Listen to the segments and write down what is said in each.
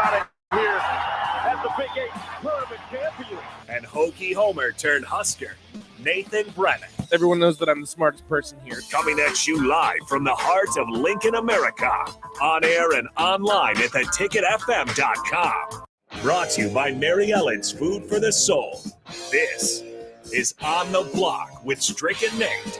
out of here as the Big 8 tournament champion. And Hokie Homer turned Husker, Nathan Brennan. Everyone knows that I'm the smartest person here. Coming at you live from the heart of Lincoln, America. On air and online at theticketfm.com. Brought to you by Mary Ellen's Food for the Soul. This is On the Block with Strick and Nate.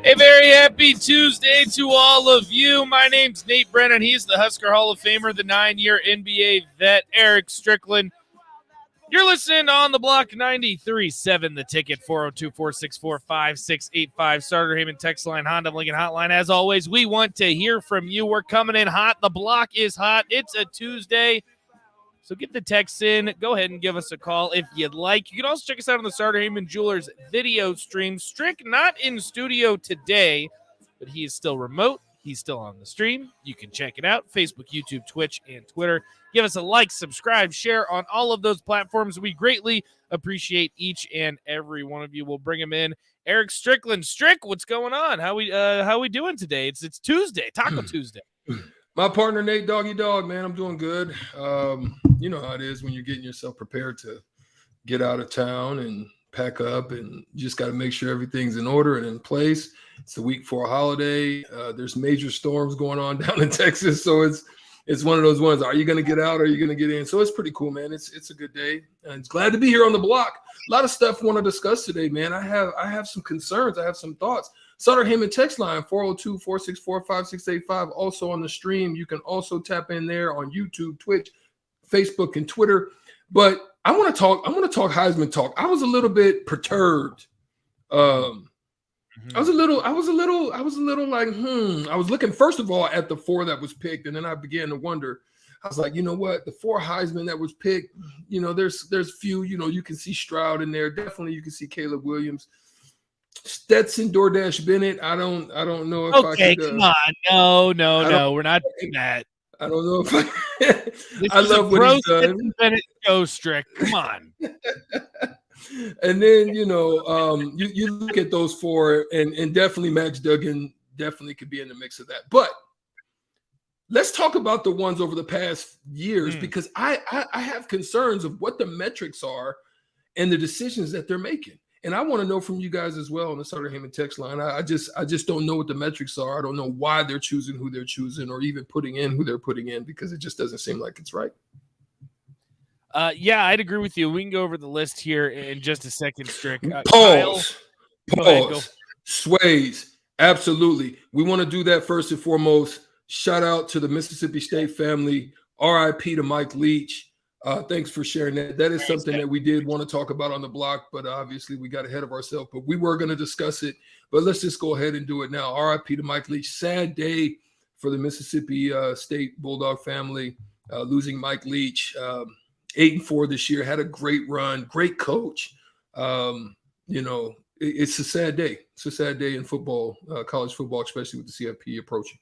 A very happy Tuesday to all of you. My name's Nate Brennan. He's the Husker Hall of Famer, the 9-year NBA vet, Eric Strickland. You're listening to On the Block 93.7, The Ticket, 402-464-5685. Starter Heyman text line, Honda Lincoln hotline. As always, we want to hear from you. We're coming in hot. The block is hot. It's a Tuesday. So get the text in. Go ahead and give us a call if you'd like. You can also check us out on the Starter Heyman Jewelers video stream. Strick not in studio today, but he is still remote. He's still on the stream. You can check it out. Facebook, YouTube, Twitch, and Twitter. Give us a like, subscribe, share on all of those platforms. We greatly appreciate each and every one of you. We'll bring him in. Eric Strickland. Strick, what's going on? How we doing today? It's Tuesday, Taco Tuesday. My partner, Nate Doggy Dog, man, I'm doing good. You know how it is when you're getting yourself prepared to get out of town and pack up, and you just got to make sure everything's in order and in place. It's the week for a holiday. There's major storms going on down in Texas, so it's one of those ones. Are you going to get out? Or are you going to get in? So it's pretty cool, man. It's a good day, and it's glad to be here on the block. A lot of stuff I want to discuss today, man. I have some concerns. I have some thoughts. Sutter Heyman text line 402-464-5685. Also on the stream, you can also tap in there on YouTube, Twitch, Facebook, and Twitter. But I want to talk Heisman talk. I was a little bit perturbed. I was a little like, I was looking first of all at the 4 that was picked, and then I began to wonder. I was like, you know what, the 4 Heisman that was picked, there's few, you can see Stroud in there. Definitely you can see Caleb Williams. Stetson DoorDash Bennett. I don't know if okay, I could. Come on, no, we're not doing that. I don't know if I love what he's done. Bennett go Strick. Come on. And then you look at those 4, and definitely Max Duggan definitely could be in the mix of that. But let's talk about the ones over the past years, because I have concerns of what the metrics are and the decisions that they're making. And I want to know from you guys as well on the Sutter Heyman text line. I just don't know what the metrics are. I don't know why they're choosing who they're choosing, or even putting in who they're putting in, because it just doesn't seem like it's right. Yeah, I'd agree with you. We can go over the list here in just a second, Strick. Pause. Sways. Absolutely. We want to do that first and foremost. Shout out to the Mississippi State family. RIP to Mike Leach. Thanks for sharing that. That is something that we did want to talk about on the block, but obviously we got ahead of ourselves. But we were going to discuss it, but let's just go ahead and do it now. RIP to Mike Leach. Sad day for the Mississippi State Bulldog family, losing Mike Leach. 8-4 this year. Had a great run, great coach. It's a sad day. It's a sad day in football, college football, especially with the CFP approaching.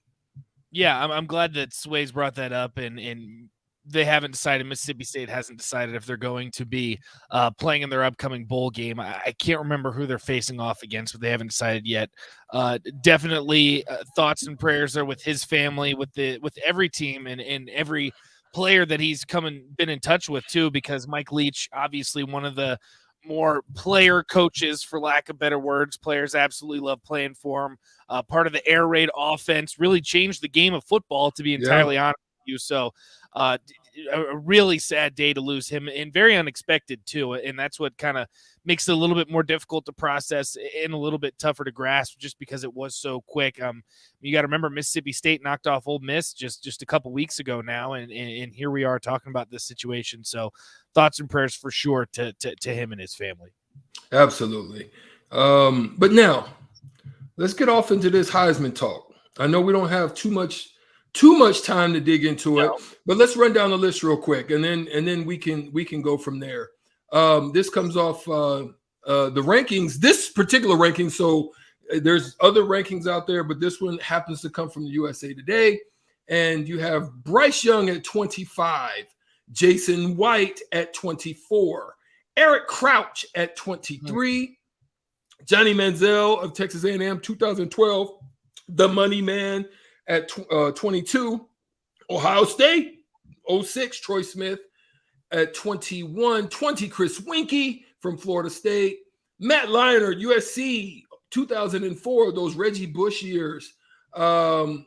Yeah, I'm glad that Sways brought that up, and they haven't decided. Mississippi State hasn't decided if they're going to be playing in their upcoming bowl game. I can't remember who they're facing off against, but they haven't decided yet. Definitely thoughts and prayers are with his family, with every team and every player that he's been in touch with too, because Mike Leach, obviously one of the more player coaches, for lack of better words. Players absolutely love playing for him. Part of the air raid offense, really changed the game of football, to be entirely honest with you. So a really sad day to lose him, and very unexpected too. And that's what kind of makes it a little bit more difficult to process and a little bit tougher to grasp, just because it was so quick. You got to remember, Mississippi State knocked off Ole Miss just a couple weeks ago now, and here we are talking about this situation. So thoughts and prayers for sure to him and his family. Absolutely. But now let's get off into this Heisman talk. I know we don't have too much time to dig into it, but let's run down the list real quick, and then we can go from there. This comes off the rankings, this particular ranking. So there's other rankings out there, but this one happens to come from the USA Today. And you have Bryce Young at 25, Jason White at 24, Eric Crouch at 23. Johnny Manziel of Texas A&M, 2012. The Money Man at 22. Ohio State, 06. Troy Smith at 21. 20. Chris Winkie from Florida State. Matt Leinart, USC, 2004. Those Reggie Bush years. In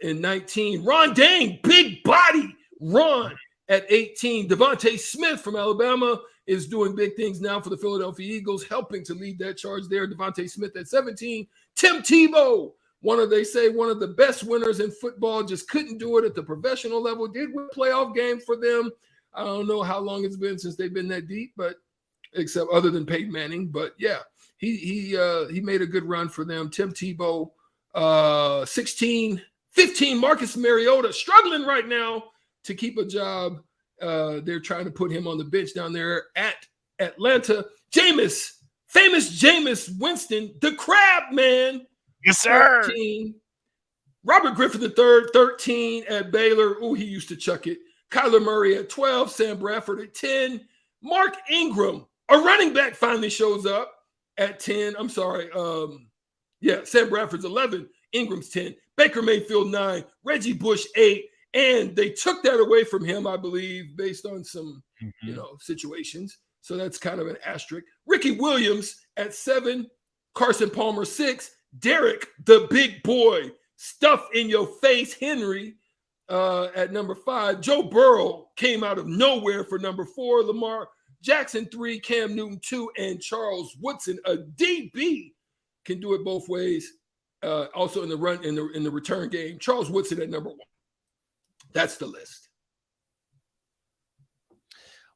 19. Ron Dane, big body Ron at 18. Devontae Smith from Alabama is doing big things now for the Philadelphia Eagles, helping to lead that charge there. Devontae Smith at 17. Tim Tebow, one of the best winners in football, just couldn't do it at the professional level. Did win playoff games for them. I don't know how long it's been since they've been that deep, but except other than Peyton Manning. But yeah, he made a good run for them. Tim Tebow, 16. 15. Marcus Mariota, struggling right now to keep a job. They're trying to put him on the bench down there at Atlanta. famous Jameis Winston, the Crab Man. Yes, sir. 13. Robert Griffin III, 13 at Baylor. Oh, he used to chuck it. Kyler Murray at 12. Sam Bradford at 10. Mark Ingram, a running back, finally shows up at 10. I'm sorry. Sam Bradford's 11. Ingram's 10. Baker Mayfield 9. Reggie Bush 8. And they took that away from him, I believe, based on some, situations. So that's kind of an asterisk. Ricky Williams at 7. Carson Palmer 6. Derek, the big boy, stuff in your face, Henry at number 5. Joe Burrow came out of nowhere for number 4. Lamar Jackson 3. Cam Newton 2. And Charles Woodson, a DB, can do it both ways. Also in the return game. Charles Woodson at number 1. That's the list.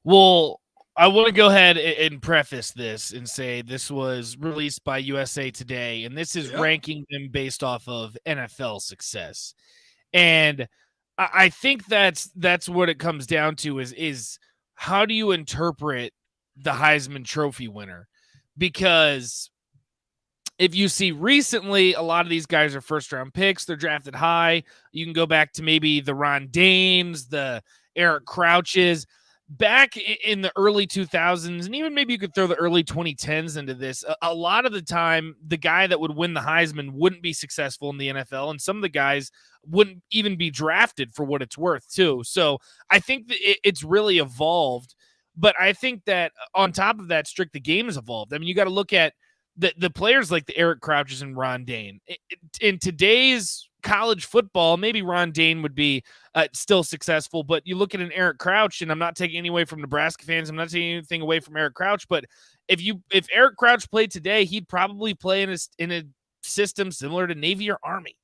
Well, I want to go ahead and preface this and say this was released by USA Today, and this is ranking them based off of NFL success. And I think that's what it comes down to is how do you interpret the Heisman Trophy winner? Because if you see recently, a lot of these guys are first-round picks. They're drafted high. You can go back to maybe the Ron Danes, the Eric Crouches. Back in the early 2000s, and even maybe you could throw the early 2010s into this, a lot of the time, the guy that would win the Heisman wouldn't be successful in the NFL, and some of the guys wouldn't even be drafted for what it's worth, too. So I think that it's really evolved, but I think that on top of that, the game has evolved. I mean, you got to look at the players like the Eric Crouches and Ron Dane. In today's college football, maybe Ron Dane would be still successful, but you look at an Eric Crouch, and I'm not taking any away from Nebraska fans. I'm not taking anything away from Eric Crouch, but if Eric Crouch played today, he'd probably play in a system similar to Navy or Army.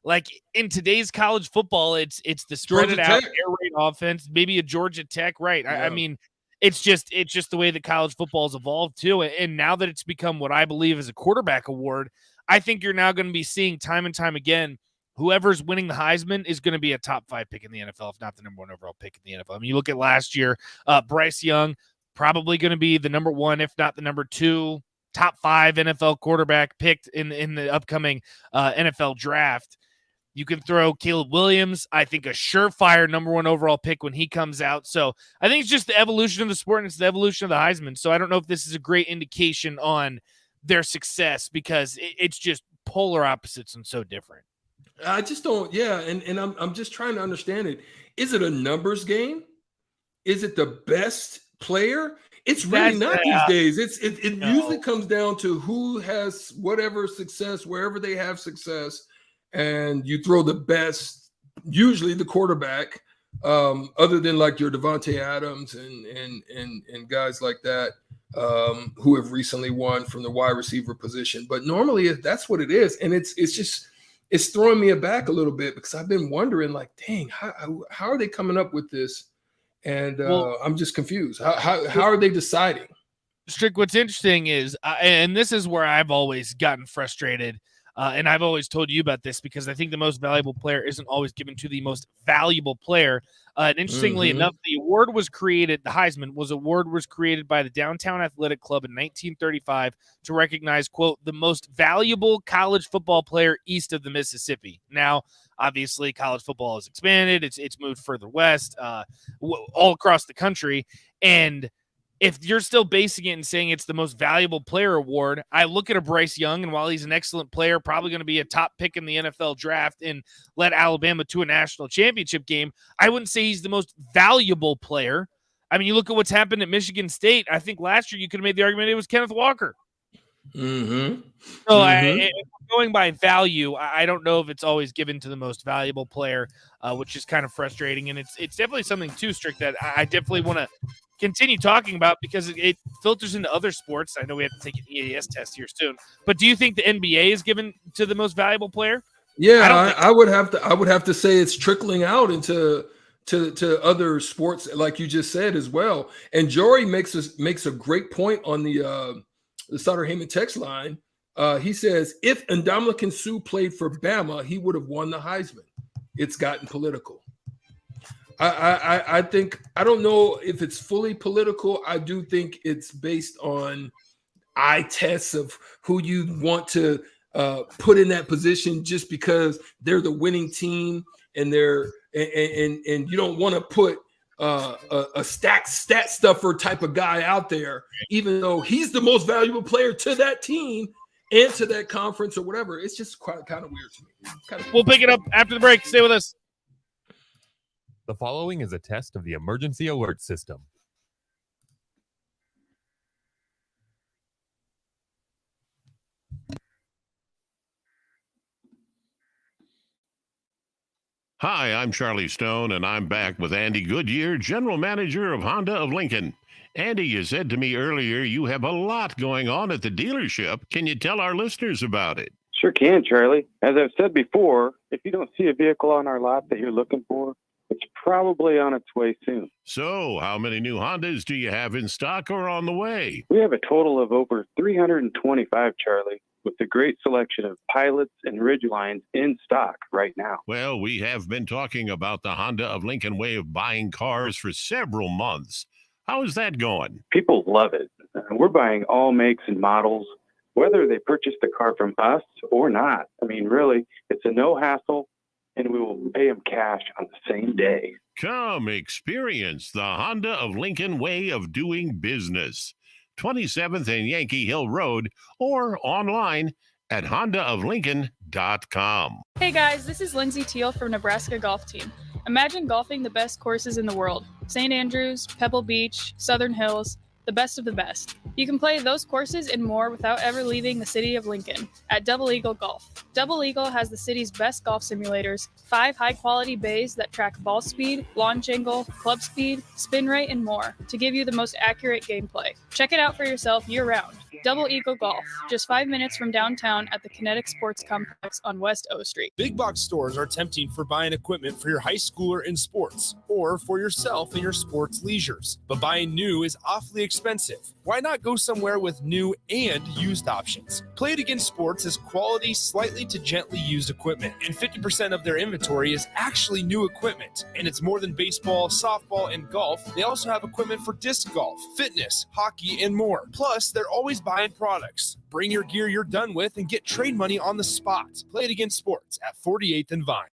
Like in today's college football, it's the spread it out air raid offense, maybe a Georgia Tech, right? Yeah. I mean, it's just the way that college football has evolved too. And now that it's become what I believe is a quarterback award, I think you're now going to be seeing time and time again, whoever's winning the Heisman is going to be a top 5 pick in the NFL, if not the number 1 overall pick in the NFL. I mean, you look at last year, Bryce Young, probably going to be the number 1, if not the number 2, top 5 NFL quarterback picked in the upcoming NFL draft. You can throw Caleb Williams, I think a surefire number 1 overall pick when he comes out. So I think it's just the evolution of the sport, and it's the evolution of the Heisman. So I don't know if this is a great indication on their success, because it's just polar opposites and so different. I just don't, and I'm just trying to understand it. Is it a numbers game? Is it the best player? It's really not these days. It usually comes down to who has whatever success, wherever they have success, and you throw the best, usually the quarterback, other than like your Devontae Adams and guys like that, who have recently won from the wide receiver position. But normally that's what it is, and it's throwing me aback a little bit, because I've been wondering, like, dang, how are they coming up with this? And I'm just confused. How are they deciding? Strick, what's interesting is, and this is where I've always gotten frustrated, and I've always told you about this, because I think the most valuable player isn't always given to the most valuable player. And interestingly enough, the award was created, the Heisman was created by the Downtown Athletic Club in 1935 to recognize, quote, the most valuable college football player east of the Mississippi. Now, obviously, college football has expanded. It's moved further west, all across the country. And if you're still basing it and saying it's the most valuable player award, I look at a Bryce Young, and while he's an excellent player, probably going to be a top pick in the NFL draft and led Alabama to a national championship game, I wouldn't say he's the most valuable player. I mean, you look at what's happened at Michigan State. I think last year you could have made the argument it was Kenneth Walker. Mm-hmm. So if we're going by value, I don't know if it's always given to the most valuable player, which is kind of frustrating. And it's definitely something too, Strick, that I definitely want to continue talking about because it filters into other sports. I know we have to take an EAS test here soon, but do you think the NBA is given to the most valuable player? Yeah, I would have to say it's trickling out into to other sports, like you just said as well. And Jory makes a great point on the Sutter Heyman text line. He says if Ndamukong Suh played for Bama, he would have won the Heisman. It's gotten political. I think, I don't know if it's fully political. I do think it's based on eye tests of who you want to put in that position just because they're the winning team and and you don't want to put a stat stuffer type of guy out there, even though he's the most valuable player to that team and to that conference or whatever. It's just kind of weird to me. We'll pick it up after the break. Stay with us. The following is a test of the emergency alert system. Hi, I'm Charlie Stone, and I'm back with Andy Goodyear, General Manager of Honda of Lincoln. Andy, you said to me earlier you have a lot going on at the dealership. Can you tell our listeners about it? Sure can, Charlie. As I've said before, if you don't see a vehicle on our lot that you're looking for, it's probably on its way soon. So, how many new Hondas do you have in stock or on the way? We have a total of over 325, Charlie, with a great selection of Pilots and Ridgelines in stock right now. Well, we have been talking about the Honda of Lincoln way of buying cars for several months. How is that going? People love it. We're buying all makes and models, whether they purchase the car from us or not. I mean, really, it's a no hassle, and we will pay them cash on the same day. Come experience the Honda of Lincoln way of doing business. 27th and Yankee Hill Road, or online at hondaoflincoln.com. Hey guys, this is Lindsay Teal from Nebraska Golf Team. Imagine golfing the best courses in the world. St. Andrews, Pebble Beach, Southern Hills, the best of the best. You can play those courses and more without ever leaving the city of Lincoln at Double Eagle Golf. Double Eagle has the city's best golf simulators, 5 high-quality bays that track ball speed, launch angle, club speed, spin rate, and more to give you the most accurate gameplay. Check it out for yourself year-round. Double Eagle Golf, just 5 minutes from downtown at the Kinetic Sports Complex on West O Street. Big box stores are tempting for buying equipment for your high schooler in sports or for yourself in your sports leisures. But buying new is awfully expensive. Why not go somewhere with new and used options? Play It Again Sports has quality, slightly to gently used equipment, and 50% of their inventory is actually new equipment. And it's more than baseball, softball, and golf. They also have equipment for disc golf, fitness, hockey, and more. Plus, they're always buying products. Bring your gear you're done with and get trade money on the spot. Play It Again Sports at 48th and Vine.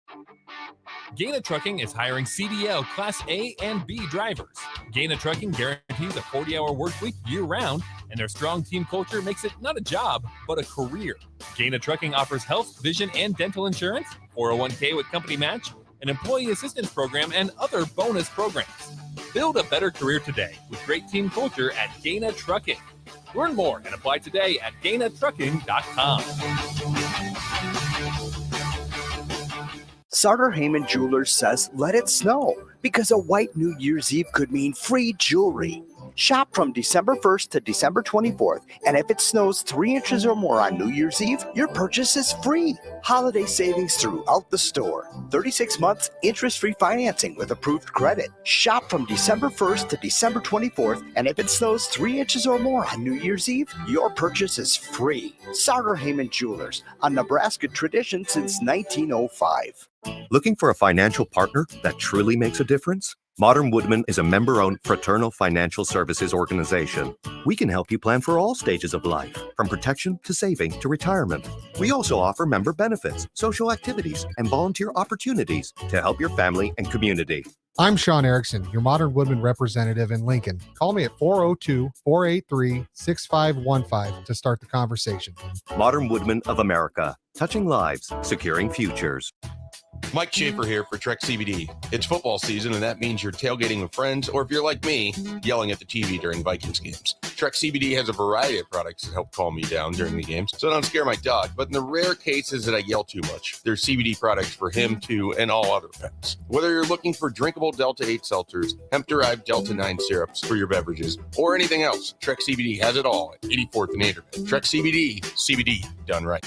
Gaina Trucking is hiring CDL Class A and B drivers. Gaina Trucking guarantees a 40-hour work week year-round, and their strong team culture makes it not a job, but a career. Gaina Trucking offers health, vision, and dental insurance, 401k with company match, an employee assistance program, and other bonus programs. Build a better career today with great team culture at Gaina Trucking. Learn more and apply today at GainaTrucking.com. Sutter Heyman Jewelers says let it snow because a white New Year's Eve could mean free jewelry. Shop from December 1st to December 24th, and if it snows 3 inches or more on New Year's Eve, your purchase is free. Holiday savings throughout the store. 36 months interest-free financing with approved credit. Shop from December 1st to December 24th, and if it snows 3 inches or more on New Year's Eve, your purchase is free. Sutter Heyman Jewelers, a Nebraska tradition since 1905. Looking for a financial partner that truly makes a difference? Modern Woodman is a member-owned fraternal financial services organization. We can help you plan for all stages of life, from protection to saving to retirement. We also offer member benefits, social activities, and volunteer opportunities to help your family and community. I'm Sean Erickson, your Modern Woodman representative in Lincoln. Call me at 402-483-6515 to start the conversation. Modern Woodman of America, touching lives, securing futures. Mike Schaefer here for Trek CBD. It's football season, and that means you're tailgating with friends, or if you're like me, yelling at the TV during Vikings games. Trek CBD has a variety of products that help calm me down during the games, so don't scare my dog. But in the rare cases that I yell too much, there's CBD products for him, too, and all other pets. Whether you're looking for drinkable Delta 8 seltzers, hemp-derived Delta 9 syrups for your beverages, or anything else, Trek CBD has it all at 84th and Anderson. Trek CBD done right.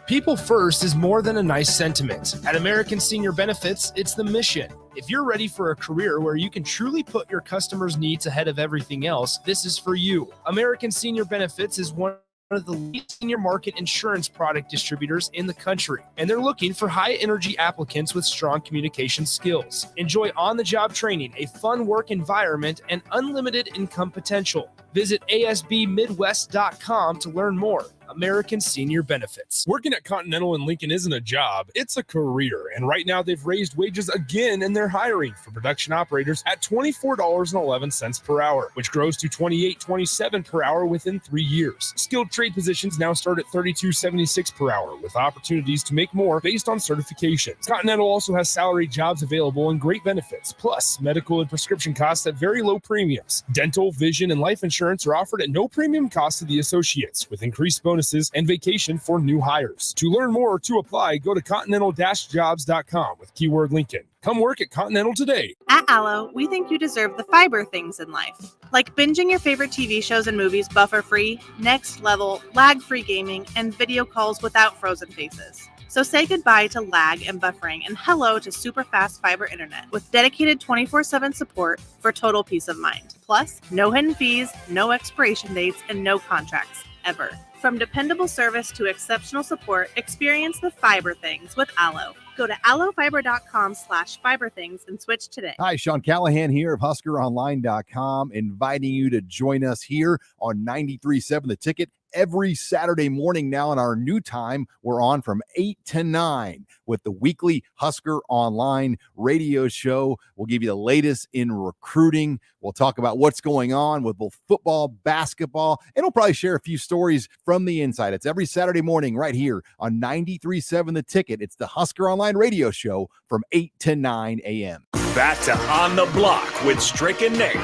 People first is more than a nice sentiment. At American Senior Benefits, it's the mission. If you're ready for a career where you can truly put your customers' needs ahead of everything else, this is for you. American Senior Benefits is one of the leading senior market insurance product distributors in the country, and they're looking for high-energy applicants with strong communication skills. Enjoy on-the-job training, a fun work environment, and unlimited income potential. Visit asbmidwest.com to learn more. American Senior Benefits. Working at Continental in Lincoln isn't a job, it's a career. And right now they've raised wages again and they're hiring for production operators at $24.11 per hour, which grows to $28.27 per hour within 3 years. Skilled trade positions now start at $32.76 per hour with opportunities to make more based on certifications. Continental also has salary jobs available and great benefits, plus medical and prescription costs at very low premiums. Dental, vision, and life insurance are offered at no premium cost to the associates, with increased bonuses and vacation for new hires. To learn more or to apply, go to continental-jobs.com with keyword Lincoln. Come work at Continental today. At Allo, we think you deserve the fiber things in life, like binging your favorite TV shows and movies buffer-free, next level, lag-free gaming, and video calls without frozen faces. So say goodbye to lag and buffering and hello to super fast fiber internet with dedicated 24/7 support for total peace of mind. Plus, no hidden fees, no expiration dates, and no contracts, ever. From dependable service to exceptional support, experience the fiber things with Allo. Go to allofiber.com/fiberthings and switch today. Hi, Sean Callahan here of HuskerOnline.com, inviting you to join us here on 93.7 The Ticket every Saturday morning now in our new time. We're on from 8 to 9 with the weekly Husker Online radio show. We'll give you the latest in recruiting. We'll talk about what's going on with both football, basketball, and we'll probably share a few stories from the inside. It's every Saturday morning right here on 93.7 The Ticket. It's the Husker Online radio show from 8 to 9 a.m. Back to On the Block with Strick and Nate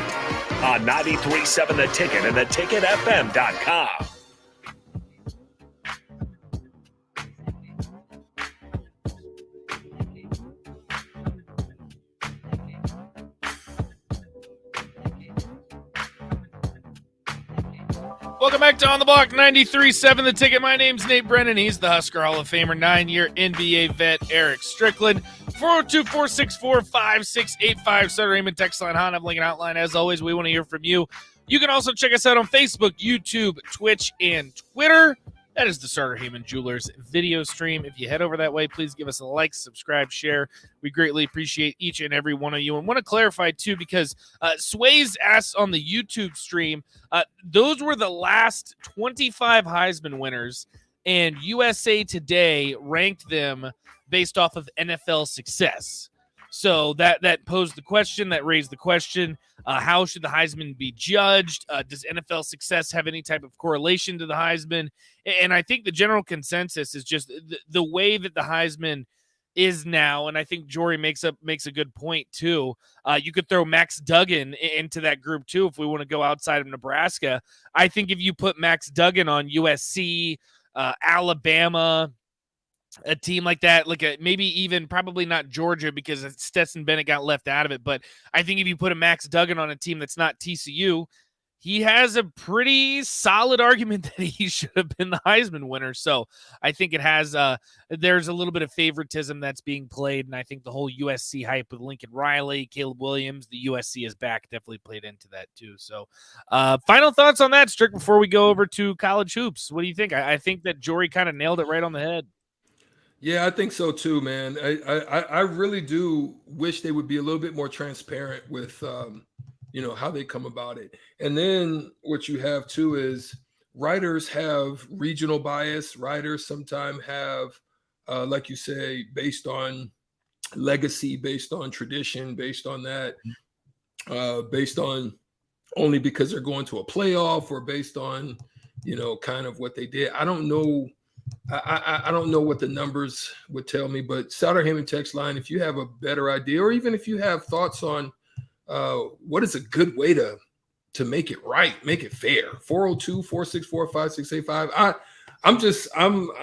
on 93.7 The Ticket and theticketfm.com. Welcome back to On the Block, 93.7 The Ticket. My name's Nate Brennan. He's the Husker Hall of Famer, 9-year NBA vet Eric Strickland. 402-464-5685. Sutter Raymond text line, Honda of Lincoln Outline. As always, we want to hear from you. You can also check us out on Facebook, YouTube, Twitch, and Twitter. That is the Starter Heyman Jewelers video stream. If you head over that way, please give us a like, subscribe, share. We greatly appreciate each and every one of you. And want to clarify, too, because Sways asked on the YouTube stream, those were the last 25 Heisman winners, and USA Today ranked them based off of NFL success. So that posed the question, that raised the question, how should the Heisman be judged? Does NFL success have any type of correlation to the Heisman? And I think the general consensus is just the way that the Heisman is now, and I think Jory makes a good point too. You could throw Max Duggan into that group too if we want to go outside of Nebraska. I think if you put Max Duggan on USC, Alabama, a team like that, like maybe even probably not Georgia because Stetson Bennett got left out of it. But I think if you put a Max Duggan on a team that's not TCU, he has a pretty solid argument that he should have been the Heisman winner. So I think it has there's a little bit of favoritism that's being played. And I think the whole USC hype with Lincoln Riley, Caleb Williams, the USC is back, definitely played into that too. So final thoughts on that, Strick, before we go over to college hoops. What do you think? I think that Jory kind of nailed it right on the head. Yeah, I think so too, man. I really do wish they would be a little bit more transparent with, how they come about it. And then what you have too is writers have regional bias. Writers sometimes have, like you say, based on legacy, based on tradition, based on that, based on only because they're going to a playoff, or based on, kind of what they did. I don't know. I don't know what the numbers would tell me, but Souter Hammond text line, if you have a better idea, or even if you have thoughts on what is a good way to make it right, make it fair. 402-464-5685.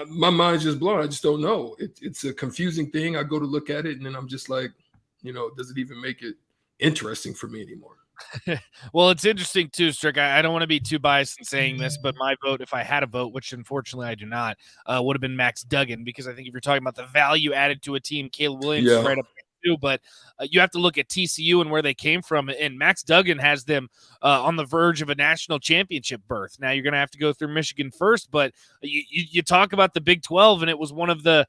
My mind's just blown. I just don't know. It's a confusing thing. I go to look at it, and then I'm just like, does it even make it interesting for me anymore? Well, it's interesting too, Strick. I don't want to be too biased in saying this, but my vote, if I had a vote, which unfortunately I do not, would have been Max Duggan, because I think if you're talking about the value added to a team, Caleb Williams is right up there too. But you have to look at TCU and where they came from, and Max Duggan has them on the verge of a national championship berth. Now you're going to have to go through Michigan first, but you talk about the Big 12, and it was one of the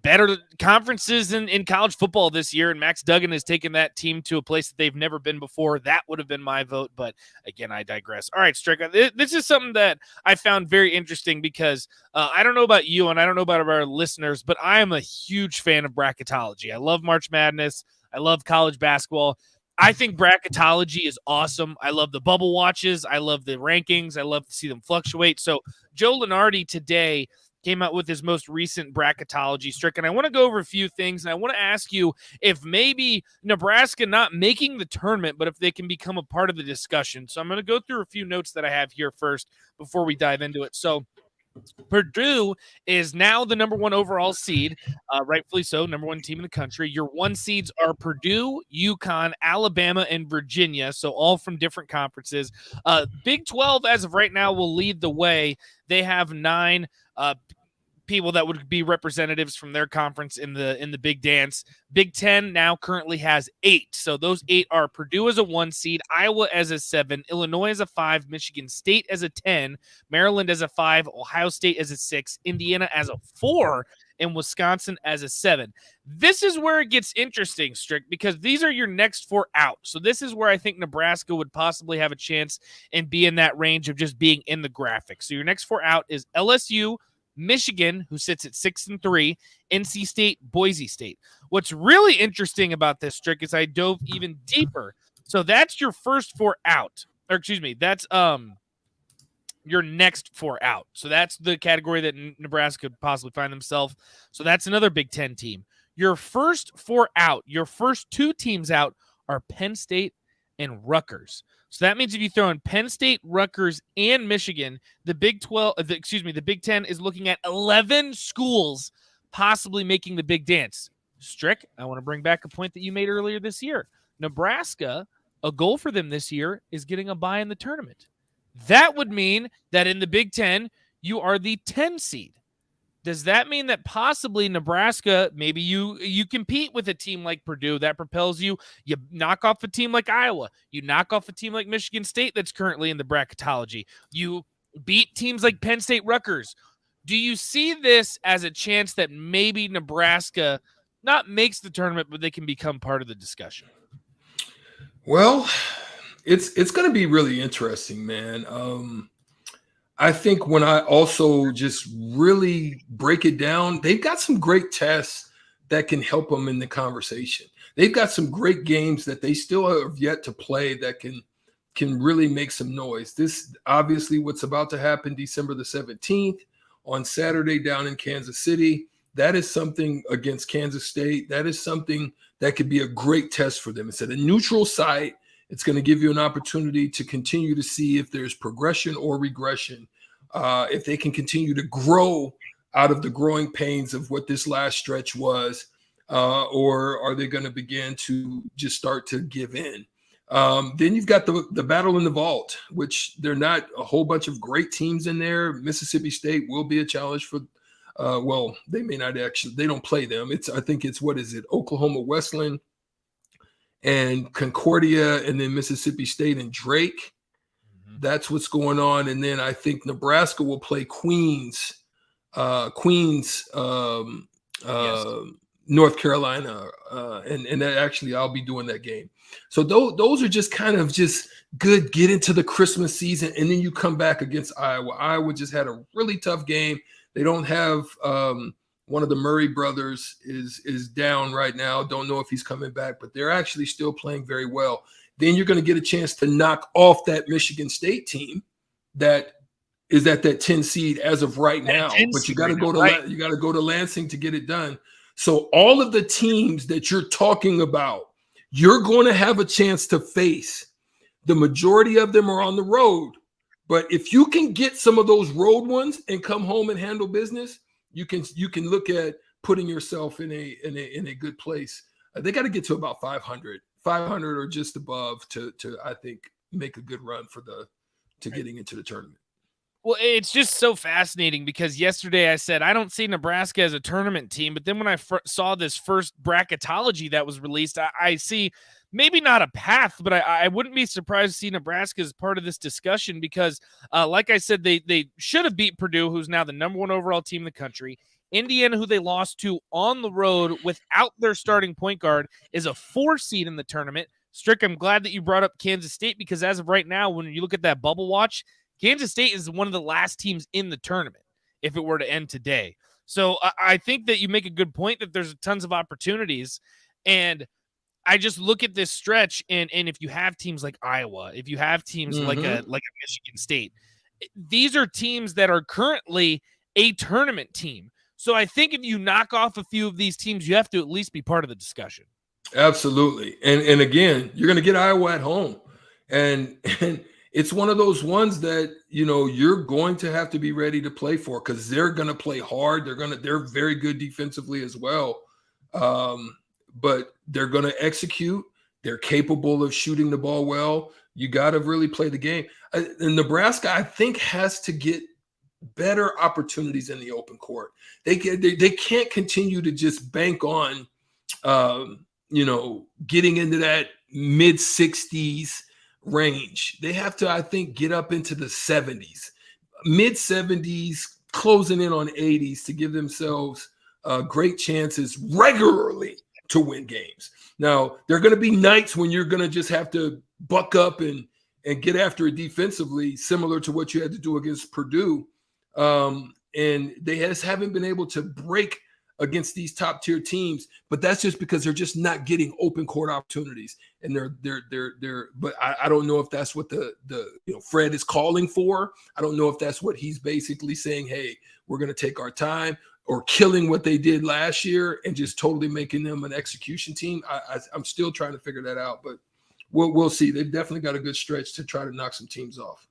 better conferences in college football this year, and Max Duggan has taken that team to a place that they've never been before. That would have been my vote, but again, I digress. All right, Stricker, this is something that I found very interesting, because I don't know about you, and I don't know about our listeners, but I am a huge fan of bracketology. I love March Madness. I love college basketball. I think bracketology is awesome. I love the bubble watches. I love the rankings. I love to see them fluctuate. So Joe Lunardi today came out with his most recent bracketology, Strick, and I want to go over a few things, and I want to ask you if maybe Nebraska not making the tournament, but if they can become a part of the discussion. So I'm going to go through a few notes that I have here first before we dive into it. So Purdue is now the number 1 overall seed, rightfully so, number 1 team in the country. Your 1 seeds are Purdue, UConn, Alabama, and Virginia, so all from different conferences. Big 12, as of right now, will lead the way. They have 9 people that would be representatives from their conference in the Big Dance. Big 10 now currently has 8. So those 8 are Purdue as a 1 seed, Iowa as a 7, Illinois as a 5, Michigan State as a 10, Maryland as a 5, Ohio State as a 6, Indiana as a 4, and Wisconsin as a 7. This is where it gets interesting, Strick, because these are your next 4 out. So this is where I think Nebraska would possibly have a chance and be in that range of just being in the graphic. So your next 4 out is LSU, Michigan, who sits at 6-3, NC State, Boise State. What's really interesting about this, Strick, is I dove even deeper. So that's your first 4 out. Or excuse me, that's your next 4 out. So that's the category that Nebraska could possibly find themselves. So that's another Big Ten team. Your first 4 out, your first 2 teams out are Penn State and Rutgers. So that means if you throw in Penn State, Rutgers, and Michigan, the Big 10 is looking at 11 schools possibly making the Big Dance. Strick, I want to bring back a point that you made earlier this year. Nebraska, a goal for them this year is getting a bye in the tournament. That would mean that in the Big 10, you are the 10 seed. Does that mean that possibly Nebraska, maybe you compete with a team like Purdue that propels you? You knock off a team like Iowa. You knock off a team like Michigan State that's currently in the bracketology. You beat teams like Penn State, Rutgers. Do you see this as a chance that maybe Nebraska not makes the tournament, but they can become part of the discussion? Well, it's going to be really interesting, man. I think when I also just really break it down, they've got some great tests that can help them in the conversation. They've got some great games that they still have yet to play that can really make some noise. This obviously what's about to happen December the 17th on Saturday down in Kansas City. That is something against Kansas State. That is something that could be a great test for them. It's at a neutral site. It's going to give you an opportunity to continue to see if there's progression or regression, if they can continue to grow out of the growing pains of what this last stretch was, or are they going to begin to just start to give in? Then you've got the battle in the vault, which they're not a whole bunch of great teams in there. Mississippi State will be a challenge for, well, they may not actually, they don't play them. I think it's, what is it? Oklahoma Wesleyan and Concordia, and then Mississippi State and Drake. That's what's going on. And then I think Nebraska will play Queens, yes. North Carolina. And that actually I'll be doing that game. So those are just kind of just good, get into the Christmas season. And then you come back against Iowa. Iowa just had a really tough game. They don't have One of the Murray brothers is down right now. Don't know if he's coming back, but they're actually still playing very well. Then you're going to get a chance to knock off that Michigan State team that is at that 10 seed as of right now. But you got to go to Lansing to get it done. So all of the teams that you're talking about, you're going to have a chance to face. The majority of them are on the road. But if you can get some of those road ones and come home and handle business, you can look at putting yourself in a good place. They got to get to about 500 or just above to I think make a good run to getting into the tournament. Well, it's just so fascinating because yesterday I said, I don't see Nebraska as a tournament team. But then when I saw this first bracketology that was released, I see maybe not a path, but I wouldn't be surprised to see Nebraska as part of this discussion because, like I said, they should have beat Purdue, who's now the number 1 overall team in the country. Indiana, who they lost to on the road without their starting point guard, is a 4 seed in the tournament. Strick, I'm glad that you brought up Kansas State because as of right now, when you look at that bubble watch, Kansas State is one of the last teams in the tournament if it were to end today. So I think that you make a good point that there's tons of opportunities. And I just look at this stretch, and if you have teams like Iowa, if you have teams like a Michigan State, these are teams that are currently a tournament team. So I think if you knock off a few of these teams, you have to at least be part of the discussion. Absolutely. And again, you're going to get Iowa at home. And it's one of those ones that, you're going to have to be ready to play for because they're going to play hard. They're very good defensively as well. But they're going to execute. They're capable of shooting the ball well. You got to really play the game. And Nebraska, I think, has to get better opportunities in the open court. They can't continue to just bank on, getting into that mid 60s range. They have to, I think, get up into the 70s, mid 70s, closing in on 80s to give themselves great chances regularly to win games. Now, there are going to be nights when you're going to just have to buck up and get after it defensively, similar to what you had to do against Purdue. And they just haven't been able to break against these top tier teams, but that's just because they're just not getting open court opportunities. And but I don't know if that's what the Fred is calling for. I don't know if that's what he's basically saying. Hey, we're going to take our time, or killing what they did last year and just totally making them an execution team. I'm still trying to figure that out, but we'll see. They've definitely got a good stretch to try to knock some teams off.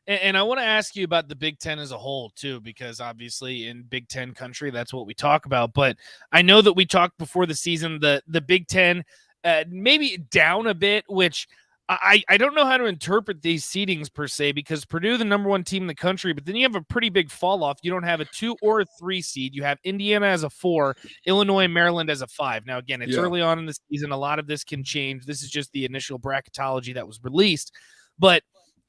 And I want to ask you about the Big Ten as a whole, too, because obviously in Big Ten country, that's what we talk about. But I know that we talked before the season, the Big Ten maybe down a bit, which I don't know how to interpret these seedings per se, because Purdue, the number 1 team in the country, but then you have a pretty big fall off. You don't have a 2 or a 3 seed. You have Indiana as a 4, Illinois and Maryland as a 5. Now, again, it's early on in the season. A lot of this can change. This is just the initial bracketology that was released. But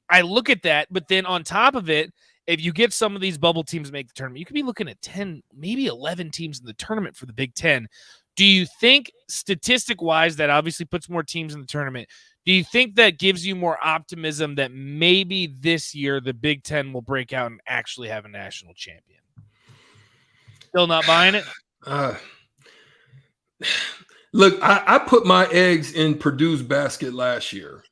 I look at that, but then on top of it, if you get some of these bubble teams make the tournament, you could be looking at 10, maybe 11 teams in the tournament for the Big Ten. Do you think, statistic-wise, that obviously puts more teams in the tournament, do you think that gives you more optimism that maybe this year the Big Ten will break out and actually have a national champion? Still not buying it? Look, I put my eggs in Purdue's basket last year.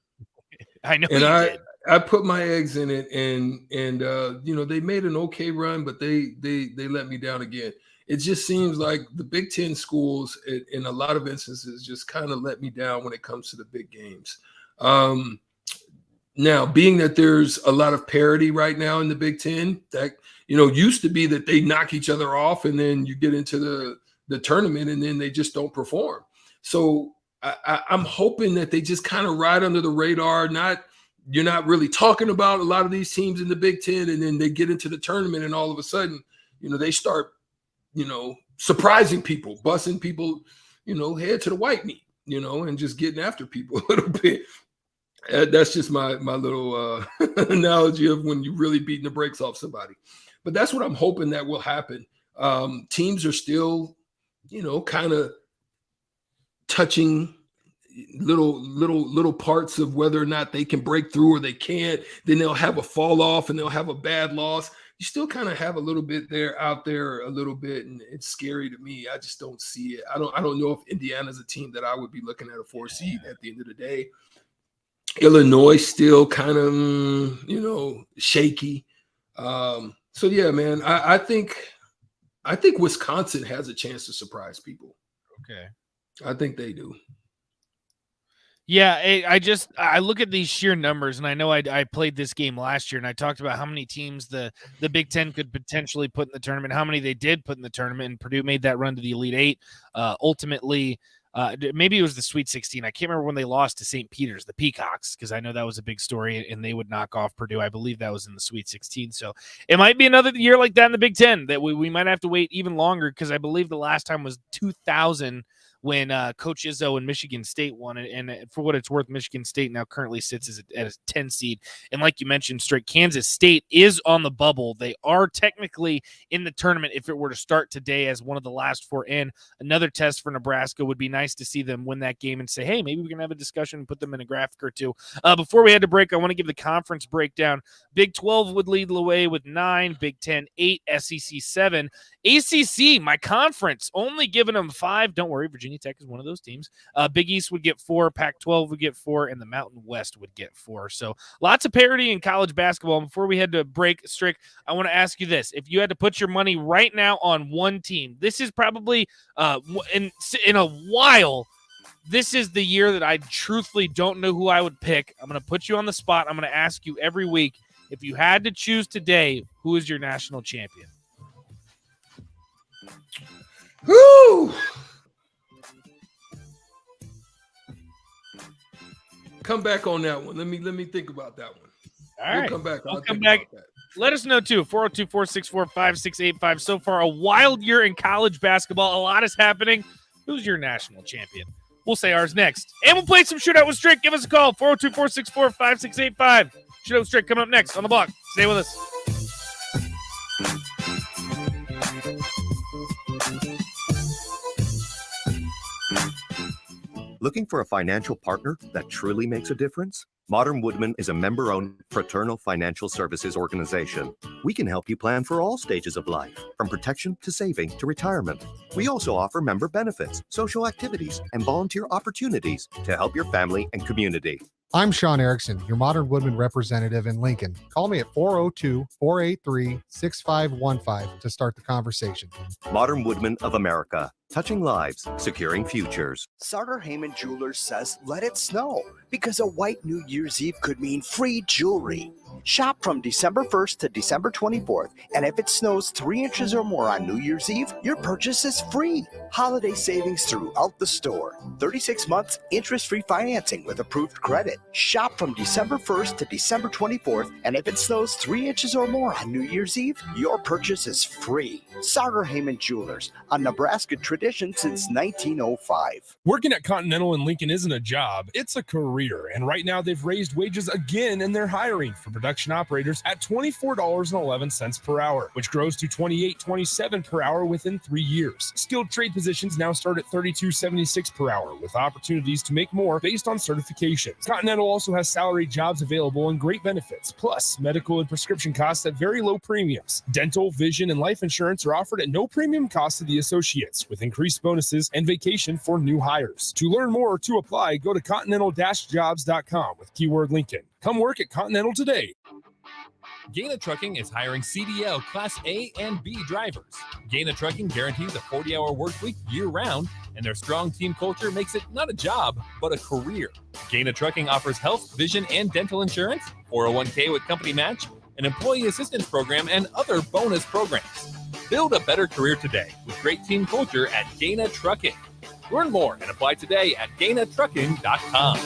I know you did. I put my eggs in it, and they made an okay run, but they let me down again. It just seems like the Big Ten schools, in a lot of instances, just kind of let me down when it comes to the big games. Now, being that there's a lot of parity right now in the Big Ten, that used to be that they knock each other off, and then you get into the tournament, and then they just don't perform. So I'm hoping that they just kind of ride under the radar, you're not really talking about a lot of these teams in the Big Ten, and then they get into the tournament, and all of a sudden, they start, surprising people, busting people, head to the white meat, and just getting after people a little bit. That's just my little analogy of when you're really beating the brakes off somebody. But that's what I'm hoping that will happen. Teams are still, kind of touching, little parts of whether or not they can break through or they can't. Then they'll have a fall off and they'll have a bad loss. You still kind of have a little bit out there a little bit, and it's scary to me. I just don't see it. I don't know if Indiana's a team that I would be looking at a 4 seed at the end of the day. Illinois still kind of, shaky. So yeah, man, I think Wisconsin has a chance to surprise people. Okay. I think they do. Yeah, I look at these sheer numbers, and I know I played this game last year, and I talked about how many teams the Big Ten could potentially put in the tournament, how many they did put in the tournament, and Purdue made that run to the Elite Eight. Ultimately, maybe it was the Sweet 16. I can't remember when they lost to St. Peter's, the Peacocks, because I know that was a big story, and they would knock off Purdue. I believe that was in the Sweet 16. So it might be another year like that in the Big Ten that we might have to wait even longer, because I believe the last time was 2000 when Coach Izzo and Michigan State won it. And for what it's worth, Michigan State now currently sits at a 10 seed. And like you mentioned, Strick, Kansas State is on the bubble. They are technically in the tournament if it were to start today as one of the last 4 in. Another test for Nebraska. Would be nice to see them win that game and say, hey, maybe we can have a discussion and put them in a graphic or two. Before we head to break, I want to give the conference breakdown. Big 12 would lead the way with 9, Big 10 8, SEC 7. ACC, my conference, only giving them 5. Don't worry, Virginia Tech is one of those teams. Big East would get 4, Pac-12 would get 4, and the Mountain West would get 4. So lots of parity in college basketball. Before we head to break, Strick, I want to ask you this. If you had to put your money right now on one team, this is probably in a while, this is the year that I truthfully don't know who I would pick. I'm going to put you on the spot. I'm going to ask you every week, if you had to choose today, who is your national champion? Woo! Come back on that one. Let me think about that one. All right. Come back. I'll come back. Let us know, too. 402-464-5685. So far, a wild year in college basketball. A lot is happening. Who's your national champion? We'll say ours next. And we'll play some Shootout with Strick. Give us a call. 402-464-5685. Shootout with Strick coming up next on the block. Stay with us. Looking for a financial partner that truly makes a difference? Modern Woodman is a member-owned fraternal financial services organization. We can help you plan for all stages of life, from protection to saving to retirement. We also offer member benefits, social activities, and volunteer opportunities to help your family and community. I'm Sean Erickson, your Modern Woodman representative in Lincoln. Call me at 402-483-6515 to start the conversation. Modern Woodman of America, touching lives, securing futures. Sartor Heyman Jewelers says, let it snow, because a white New Year's Eve could mean free jewelry. Shop from December 1st to December 24th, and if it snows 3 inches or more on New Year's Eve, your purchase is free. Holiday savings throughout the store. 36 months interest-free financing with approved credit. Shop from December 1st to December 24th, and if it snows 3 inches or more on New Year's Eve, your purchase is free. Sartor Heyman Jewelers, a Nebraska tradition since 1905. Working at Continental in Lincoln isn't a job, it's a career. And right now they've raised wages again and they're hiring for production operators at $24.11 per hour, which grows to $28.27 per hour within 3 years. Skilled trade positions now start at $32.76 per hour with opportunities to make more based on certifications. Continental also has salary jobs available and great benefits, plus medical and prescription costs at very low premiums. Dental, vision, and life insurance are offered at no premium cost to the associates, with increased bonuses and vacation for new hires. To learn more or to apply, go to continental-jobs.com with keyword Lincoln. Come work at Continental today. Gaina Trucking is hiring CDL Class A and B drivers. Gaina Trucking guarantees a 40-hour work week year-round, and their strong team culture makes it not a job, but a career. Gaina Trucking offers health, vision, and dental insurance, 401k with company match, an employee assistance program, and other bonus programs. Build a better career today with great team culture at Gaina Trucking. Learn more and apply today at GainaTrucking.com.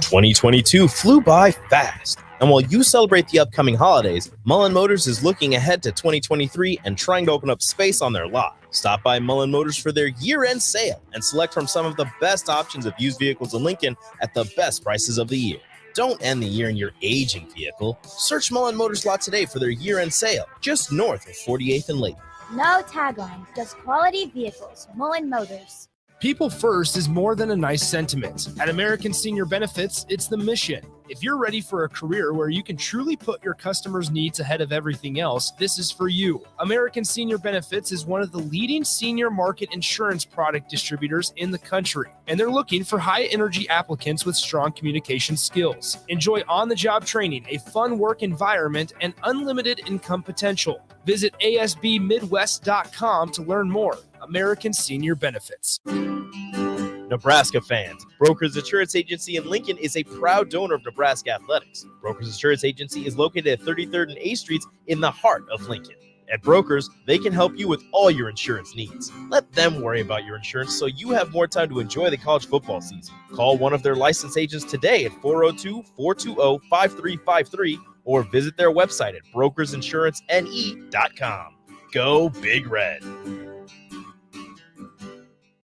2022 flew by fast, and while you celebrate the upcoming holidays, Mullen Motors is looking ahead to 2023 and trying to open up space on their lot. Stop by Mullen Motors for their year-end sale and select from some of the best options of used vehicles in Lincoln at the best prices of the year. Don't end the year in your aging vehicle. Search Mullen Motors lot today for their year-end sale, just north of 48th and Lake. No tagline, just quality vehicles. Mullen Motors. People first is more than a nice sentiment. At American Senior Benefits, it's the mission. If you're ready for a career where you can truly put your customers' needs ahead of everything else, this is for you. American Senior Benefits is one of the leading senior market insurance product distributors in the country, and they're looking for high-energy applicants with strong communication skills. Enjoy on-the-job training, a fun work environment, and unlimited income potential. Visit asbmidwest.com to learn more. American Senior Benefits. Nebraska fans, Brokers Insurance Agency in Lincoln is a proud donor of Nebraska Athletics. Brokers Insurance Agency is located at 33rd and 8th Streets in the heart of Lincoln. At Brokers, they can help you with all your insurance needs. Let them worry about your insurance so you have more time to enjoy the college football season. Call one of their licensed agents today at 402-420-5353 or visit their website at brokersinsurancene.com. Go Big Red.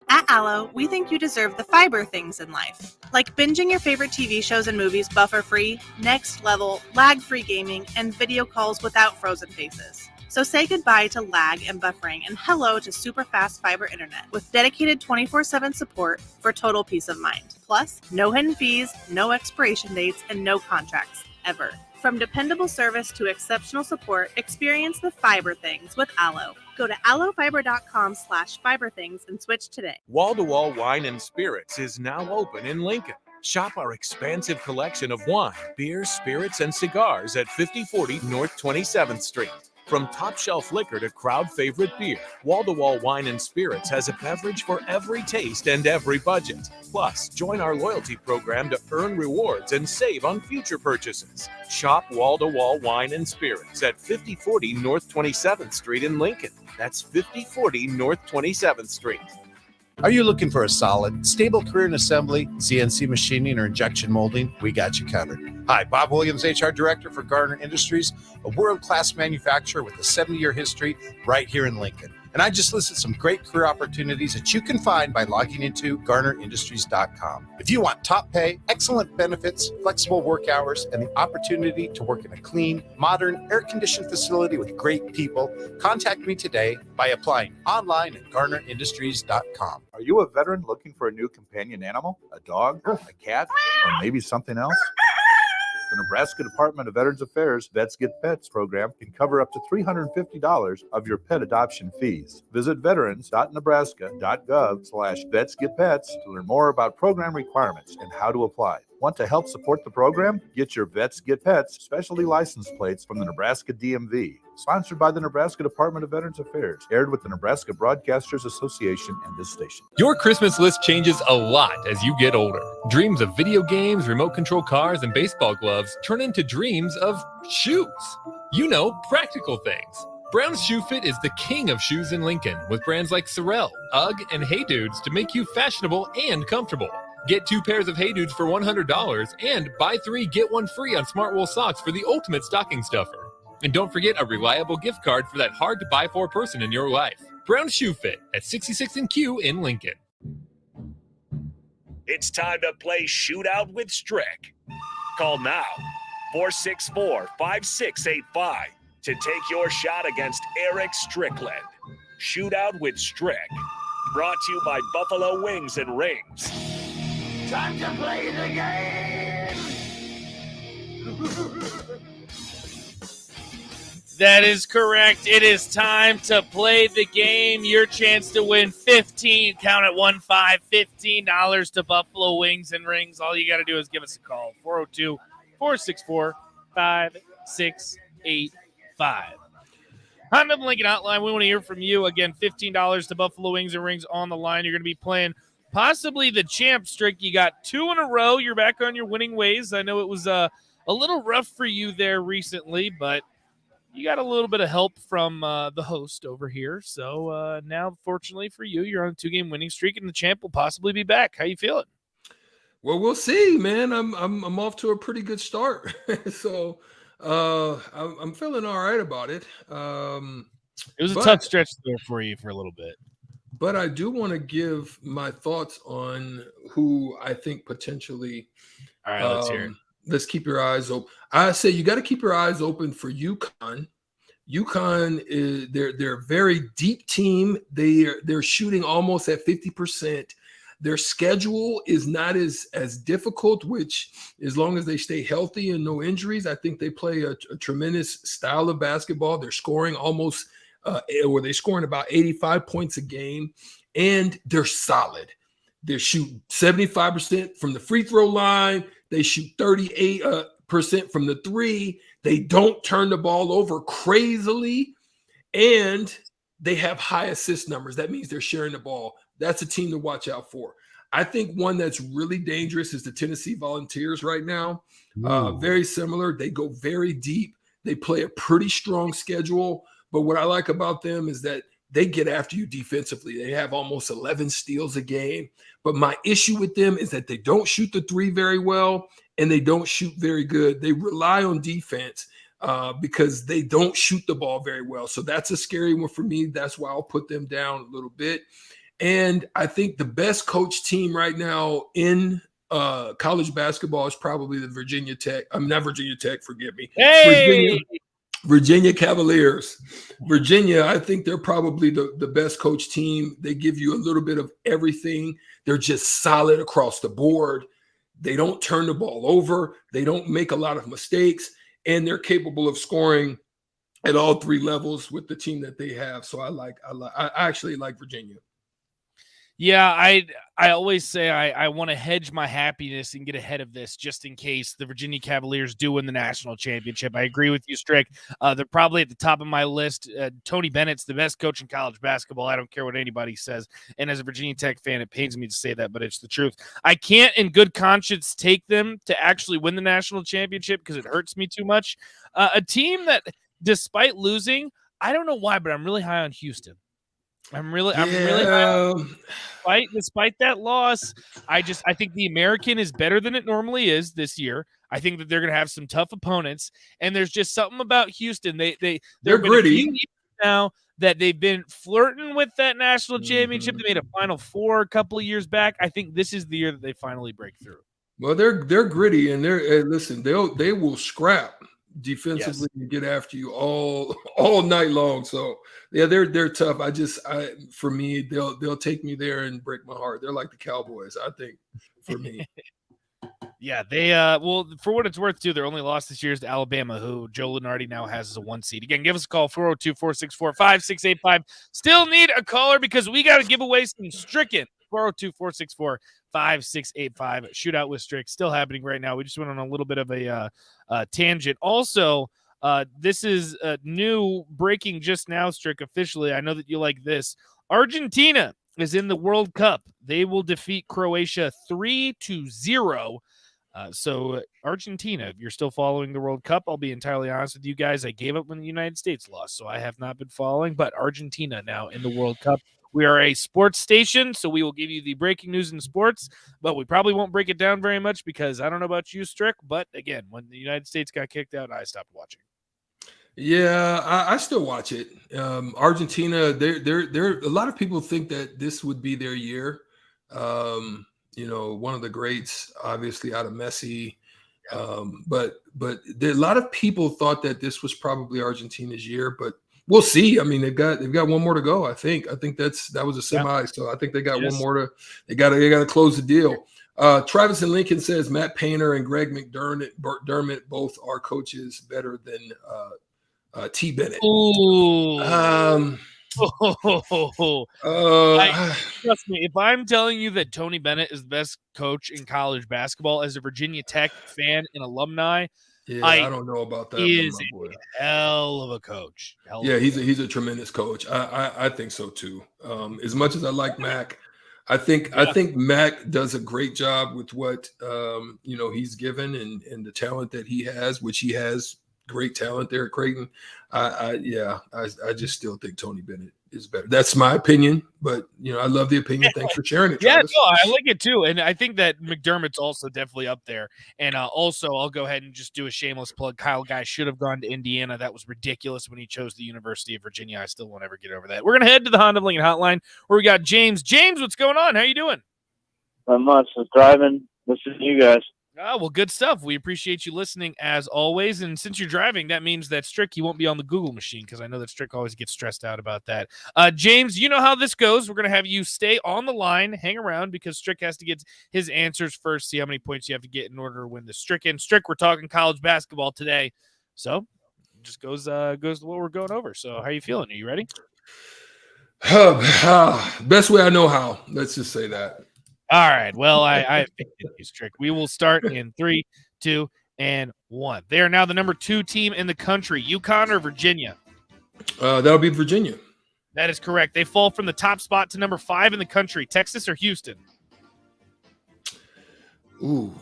At Allo, we think you deserve the fiber things in life, like binging your favorite TV shows and movies buffer-free, next level, lag-free gaming, and video calls without frozen faces. So say goodbye to lag and buffering and hello to super fast fiber internet with dedicated 24/7 support for total peace of mind. Plus, no hidden fees, no expiration dates, and no contracts, ever. From dependable service to exceptional support, experience the fiber things with Allo. Go to allofiber.com/fiberthings and switch today. Wall to Wall Wine and Spirits is now open in Lincoln. Shop our expansive collection of wine, beer, spirits, and cigars at 5040 North 27th Street. From top shelf liquor to crowd favorite beer, Wall to Wall Wine and Spirits has a beverage for every taste and every budget. Plus, join our loyalty program to earn rewards and save on future purchases. Shop Wall to Wall Wine and Spirits at 5040 North 27th Street in Lincoln. That's 5040 North 27th Street. Are you looking for a solid, stable career in assembly, CNC machining, or injection molding? We got you covered. Hi, Bob Williams, HR Director for Garner Industries, a world-class manufacturer with a 70-year history right here in Lincoln. And I just listed some great career opportunities that you can find by logging into GarnerIndustries.com. If you want top pay, excellent benefits, flexible work hours, and the opportunity to work in a clean, modern, air-conditioned facility with great people, contact me today by applying online at GarnerIndustries.com. Are you a veteran looking for a new companion animal? A dog, a cat, or maybe something else? The Nebraska Department of Veterans Affairs Vets Get Pets program can cover up to $350 of your pet adoption fees. Visit veterans.nebraska.gov/vetsgetpets to learn more about program requirements and how to apply. Want to help support the program? Get your Vets Get Pets specialty license plates from the Nebraska DMV. Sponsored by the Nebraska Department of Veterans Affairs. Aired with the Nebraska Broadcasters Association and this station. Your Christmas list changes a lot as you get older. Dreams of video games, remote control cars, and baseball gloves turn into dreams of shoes. You know, practical things. Brown's Shoe Fit is the king of shoes in Lincoln, with brands like Sorel, UGG, and Hey Dudes to make you fashionable and comfortable. Get 2 pairs of Hey Dudes for $100 and buy 3, get 1 free on Smart Wool socks for the ultimate stocking stuffer. And don't forget a reliable gift card for that hard-to-buy-for person in your life. Brown Shoe Fit at 66 and Q in Lincoln. It's time to play Shootout with Strick. Call now, 464-5685, to take your shot against Eric Strickland. Shootout with Strick. Brought to you by Buffalo Wings and Rings. Time to play the game! That is correct. It is time to play the game. Your chance to win $15 to Buffalo Wings and Rings. All you got to do is give us a call. 402-464-5685. Honda of Lincoln Hotline. We want to hear from you. Again, $15 to Buffalo Wings and Rings on the line. You're going to be playing possibly the champ streak. You got 2 in a row. You're back on your winning ways. I know it was a little rough for you there recently, but you got a little bit of help from the host over here. So now, fortunately for you, you're on a 2-game winning streak, and the champ will possibly be back. How you feeling? Well, we'll see, man. I'm off to a pretty good start. So I'm feeling all right about it. It was a tough stretch there for you for a little bit. But I do want to give my thoughts on who I think potentially. All right, let's hear it. Let's keep your eyes open. I say you got to keep your eyes open for UConn UConn is they're a very deep team. They're shooting almost at 50%. Their schedule is not as difficult, which as long as they stay healthy and no injuries, I think they play a tremendous style of basketball. They're scoring almost or they're scoring about 85 points a game, and they're solid. They shoot 75% from the free throw line. They shoot 38% from the three. They don't turn the ball over crazily, and they have high assist numbers. That means they're sharing the ball. That's a team to watch out for. I think one that's really dangerous is the Tennessee Volunteers right now. Very similar. They go very deep. They play a pretty strong schedule. But what I like about them is that they get after you defensively. They have almost 11 steals a game. But my issue with them is that they don't shoot the three very well, and they don't shoot very good. They rely on defense because they don't shoot the ball very well. So that's a scary one for me. That's why I'll put them down a little bit. And I think the best coach team right now in college basketball is probably the Virginia Tech. I'm not Virginia Tech, forgive me. Hey! Virginia Cavaliers. Virginia, I think they're probably the best coach team. They give you a little bit of everything. They're just solid across the board. They don't turn the ball over. They don't make a lot of mistakes, and they're capable of scoring at all three levels with the team that they have. So I actually like Virginia. Yeah, I always say I want to hedge my happiness and get ahead of this just in case the Virginia Cavaliers do win the national championship. I agree with you, Strick. They're probably at the top of my list. Tony Bennett's the best coach in college basketball. I don't care what anybody says. And as a Virginia Tech fan, it pains me to say that, but it's the truth. I can't in good conscience take them to actually win the national championship because it hurts me too much. A team that, despite losing, I don't know why, but I'm really high on Houston. I'm really despite that loss. I think the American is better than it normally is this year. I think that they're going to have some tough opponents, and there's just something about Houston. They're gritty now that they've been flirting with that national championship. They made a Final Four a couple of years back. I think this is the year that they finally break through. Well, they're gritty, and listen, they will scrap defensively and get after you all night long. So yeah, they're tough. For me, they'll take me there and break my heart. They're like the Cowboys, I think, for me. Yeah, they well, for what it's worth, too, their only loss this year is to Alabama, who Joe Lunardi now has as a 1 seed. Again, give us a call, 402-464-5685. Still need a caller because we got to give away some Stricken. 402-464-5685. Shootout with Strick still happening right now. We just went on a little bit of a tangent. Also, this is new breaking just now, Strick, officially. I know that you like this. Argentina is in the World Cup. They will defeat Croatia 3-0. So Argentina, if you're still following the World Cup, I'll be entirely honest with you guys. I gave up when the United States lost, so I have not been following. But Argentina now in the World Cup. We are a sports station, so we will give you the breaking news in sports, but we probably won't break it down very much because I don't know about you, Strick, but again, when the United States got kicked out, I stopped watching. Yeah, I still watch it. Argentina, they're a lot of people think that this would be their year. One of the greats, obviously, out of Messi. But a lot of people thought that this was probably Argentina's year, but we'll see. I mean, they've got one more to go. I think that was a semi. So I think they got one more they got to close the deal. Travis and Lincoln says Matt Painter and Greg McDermott both are coaches better than T. Bennett. Ooh. Trust me, if I'm telling you that Tony Bennett is the best coach in college basketball as a Virginia Tech fan and alumni, I don't know about that. He is a hell of a coach. He's a tremendous coach. I think so too. As much as I like Mac, I think Mac does a great job with what he's given and the talent that he has, which he has great talent there at Creighton. I just still think Tony Bennett is better. That's my opinion, but I love the opinion. Thanks for sharing it, Travis. Yeah, no, I like it too, and I think that McDermott's also definitely up there. And also, I'll go ahead and just do a shameless plug. Kyle Guy should have gone to Indiana. That was ridiculous when he chose the University of Virginia. I still won't ever get over that. We're gonna head to the Honda of Lincoln hotline where we got James. James, what's going on? How you doing? Not much. Just driving, listening to you guys. Oh, well, good stuff. We appreciate you listening as always. And since you're driving, that means that Strick, you won't be on the Google machine because I know that Strick always gets stressed out about that. James, you know how this goes. We're going to have you stay on the line, hang around because Strick has to get his answers first, see how many points you have to get in order to win the Strick. And Strick, we're talking college basketball today. So it just goes to what we're going over. So how are you feeling? Are you ready? Best way I know how. Let's just say that. All right. Well, I picked this trick. We will start in 3, 2, and 1. They are now the number 2 team in the country. UConn or Virginia? That'll be Virginia. That is correct. They fall from the top spot to number 5 in the country. Texas or Houston? Ooh.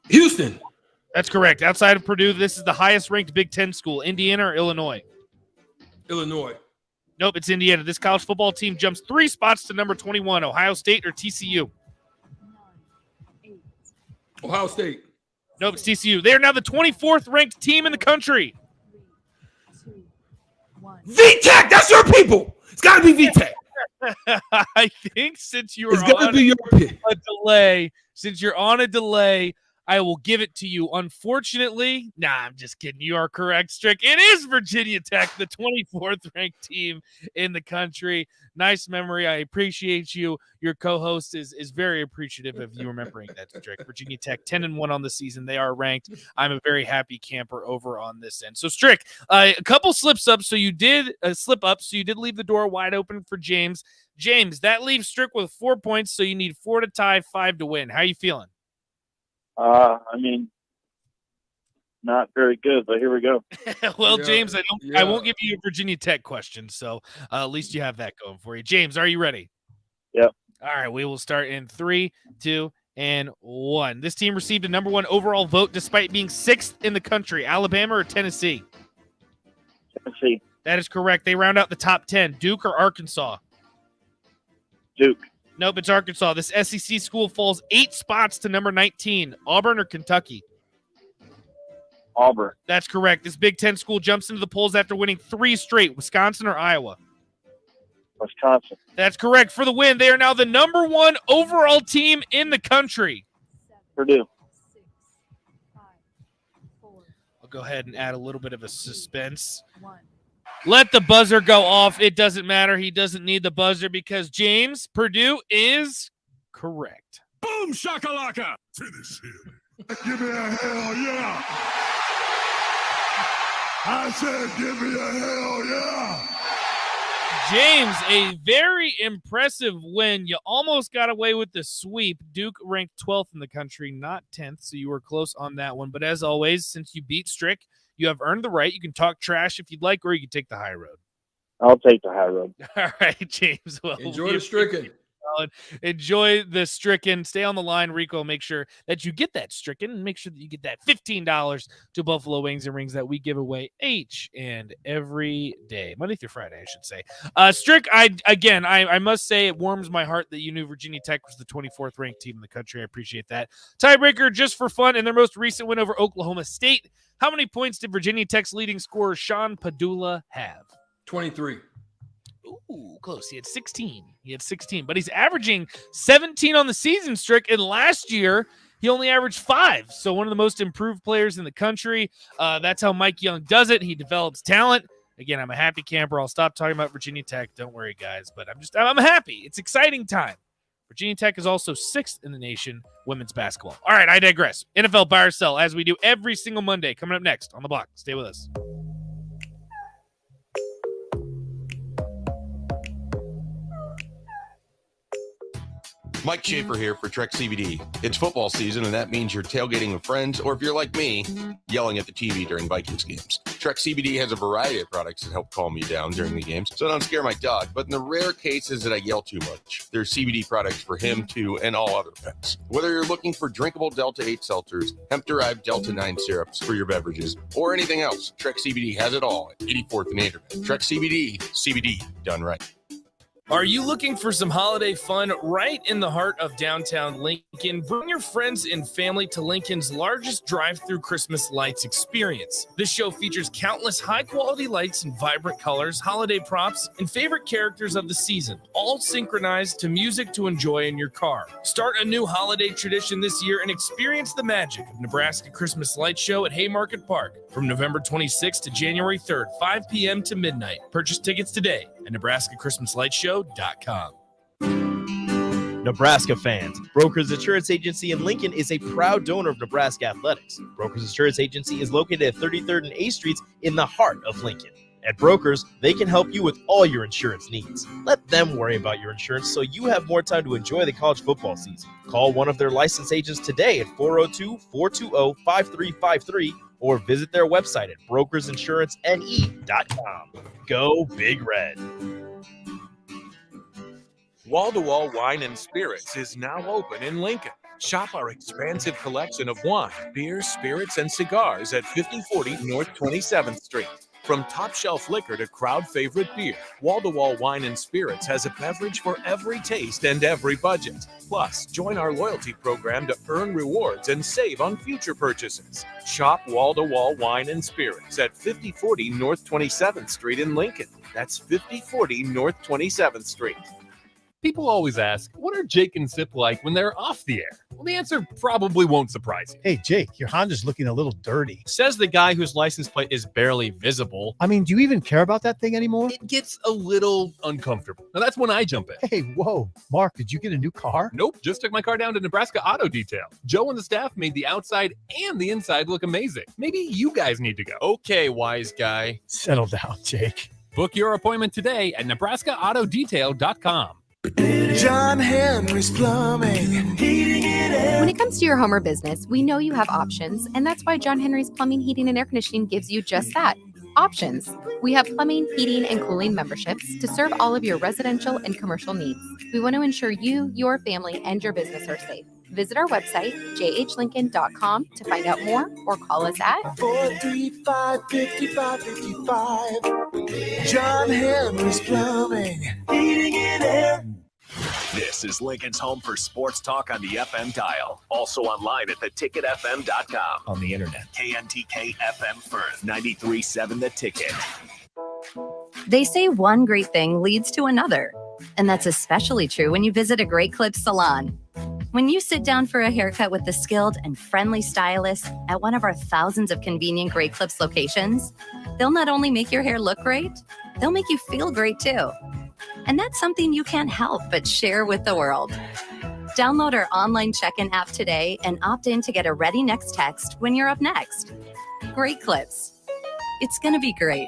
Houston. That's correct. Outside of Purdue, this is the highest ranked Big Ten school. Indiana or Illinois? Illinois. Nope, it's Indiana. This college football team jumps 3 spots to number 21. Ohio State or TCU? Ohio State. Nope, it's TCU. They are now the 24th ranked team in the country. VTech, that's your people. It's got to be VTech. I think since you're on a delay, I will give it to you. Unfortunately, I'm just kidding. You are correct, Strick. It is Virginia Tech, the 24th ranked team in the country. Nice memory. I appreciate you. Your co-host is very appreciative of you remembering that, Strick. Virginia Tech 10-1 on the season. They are ranked. I'm a very happy camper over on this end. So, Strick, a couple slip ups. So you did leave the door wide open for James. James, that leaves Strick with 4 points. So you need 4 to tie, 5 to win. How are you feeling? Not very good, but here we go. Well, James, I won't give you a Virginia Tech question, so at least you have that going for you. James, are you ready? Yep. All right, we will start in 3, 2, and 1. This team received a number 1 overall vote despite being 6th in the country. Alabama or Tennessee? Tennessee. That is correct. They round out the top 10. Duke or Arkansas? Duke. Nope, it's Arkansas. This SEC school falls 8 spots to number 19. Auburn or Kentucky? Auburn. That's correct. This Big Ten school jumps into the polls after winning 3 straight. Wisconsin or Iowa? Wisconsin. That's correct. For the win, they are now the number 1 overall team in the country. Purdue. I'll go ahead and add a little bit of a suspense. Let the buzzer go off. It doesn't matter. He doesn't need the buzzer because James, Purdue is correct. Boom shakalaka. Finish him. Give me a hell yeah. I said give me a hell yeah. James, a very impressive win. You almost got away with the sweep. Duke ranked 12th in the country, not 10th, so you were close on that one. But as always, since you beat Strick, you have earned the right. You can talk trash if you'd like, or you can take the high road. I'll take the high road. All right, James. Well, enjoy the stricken. Enjoy the stricken. Stay on the line, Rico. Make sure that you get that stricken and make sure that you get that $15 to Buffalo Wings and Rings that we give away each and every day, Monday through Friday, I should say. Strick, I must say it warms my heart that you knew Virginia Tech was the 24th ranked team in the country. I appreciate that. Tiebreaker, just for fun, in their most recent win over Oklahoma State, how many points did Virginia Tech's leading scorer Sean Padula have? 23. Ooh, close. He had 16. But he's averaging 17 on the season, Strick. And last year, he only averaged 5. So one of the most improved players in the country. That's how Mike Young does it. He develops talent. Again, I'm a happy camper. I'll stop talking about Virginia Tech. Don't worry, guys. But I'm happy. It's exciting time. Virginia Tech is also 6th in the nation women's basketball. All right, I digress. NFL buy or sell, as we do every single Monday. Coming up next on The Block. Stay with us. Mike Schaefer here for Trek CBD. It's football season, and that means you're tailgating with friends, or if you're like me, yelling at the TV during Vikings games. Trek CBD has a variety of products that help calm me down during the games, so don't scare my dog. But in the rare cases that I yell too much, there's CBD products for him, too, and all other pets. Whether you're looking for drinkable Delta 8 seltzers, hemp-derived Delta 9 syrups for your beverages, or anything else, Trek CBD has it all at 84th and Anderson. Trek CBD, CBD done right. Are you looking for some holiday fun right in the heart of downtown Lincoln? Bring your friends and family to Lincoln's largest drive-through Christmas lights experience. This show features countless high-quality lights in vibrant colors, holiday props, and favorite characters of the season, all synchronized to music to enjoy in your car. Start a new holiday tradition this year and experience the magic of Nebraska Christmas Light Show at Haymarket Park from November 26th to January 3rd, 5 p.m. to midnight. Purchase tickets today at NebraskaChristmasLightShow.com. Nebraska fans, Brokers Insurance Agency in Lincoln is a proud donor of Nebraska Athletics. Brokers Insurance Agency is located at 33rd and A Streets in the heart of Lincoln. At Brokers, they can help you with all your insurance needs. Let them worry about your insurance so you have more time to enjoy the college football season. Call one of their licensed agents today at 402-420-5353 or visit their website at brokersinsurancene.com. Go Big Red. Wall-to-Wall Wine and Spirits is now open in Lincoln. Shop our expansive collection of wine, beer, spirits, and cigars at 5040 North 27th Street. From top shelf liquor to crowd favorite beer, Wall-to-Wall Wine and Spirits has a beverage for every taste and every budget. Plus, join our loyalty program to earn rewards and save on future purchases. Shop Wall-to-Wall Wine and Spirits at 5040 North 27th Street in Lincoln. That's 5040 North 27th Street. People always ask, what are Jake and Sip like when they're off the air? Well, the answer probably won't surprise you. Hey, Jake, your Honda's looking a little dirty. Says the guy whose license plate is barely visible. I mean, do you even care about that thing anymore? It gets a little uncomfortable. Now, that's when I jump in. Hey, whoa. Mark, did you get a new car? Nope, just took my car down to Nebraska Auto Detail. Joe and the staff made the outside and the inside look amazing. Maybe you guys need to go. Okay, wise guy. Settle down, Jake. Book your appointment today at NebraskaAutoDetail.com. John Henry's Plumbing, Heating and Air. When it comes to your home or business, we know you have options, and that's why John Henry's Plumbing, Heating, and Air Conditioning gives you just that, options. We have plumbing, heating, and cooling memberships to serve all of your residential and commercial needs. We want to ensure you, your family, and your business are safe. Visit our website, jhlincoln.com, to find out more or call us at 435-5555. John Henry's Plumbing, Heating and Air. This is Lincoln's home for sports talk on the FM dial. Also online at theticketfm.com. On the internet. KNTK FM Firth, 93.7 The Ticket. They say one great thing leads to another. And that's especially true when you visit a Great Clips salon. When you sit down for a haircut with the skilled and friendly stylist at one of our thousands of convenient Great Clips locations, they'll not only make your hair look great, they'll make you feel great too. And that's something you can't help but share with the world. Download our online check-in app today and opt in to get a ready next text when you're up next. Great Clips. It's going to be great.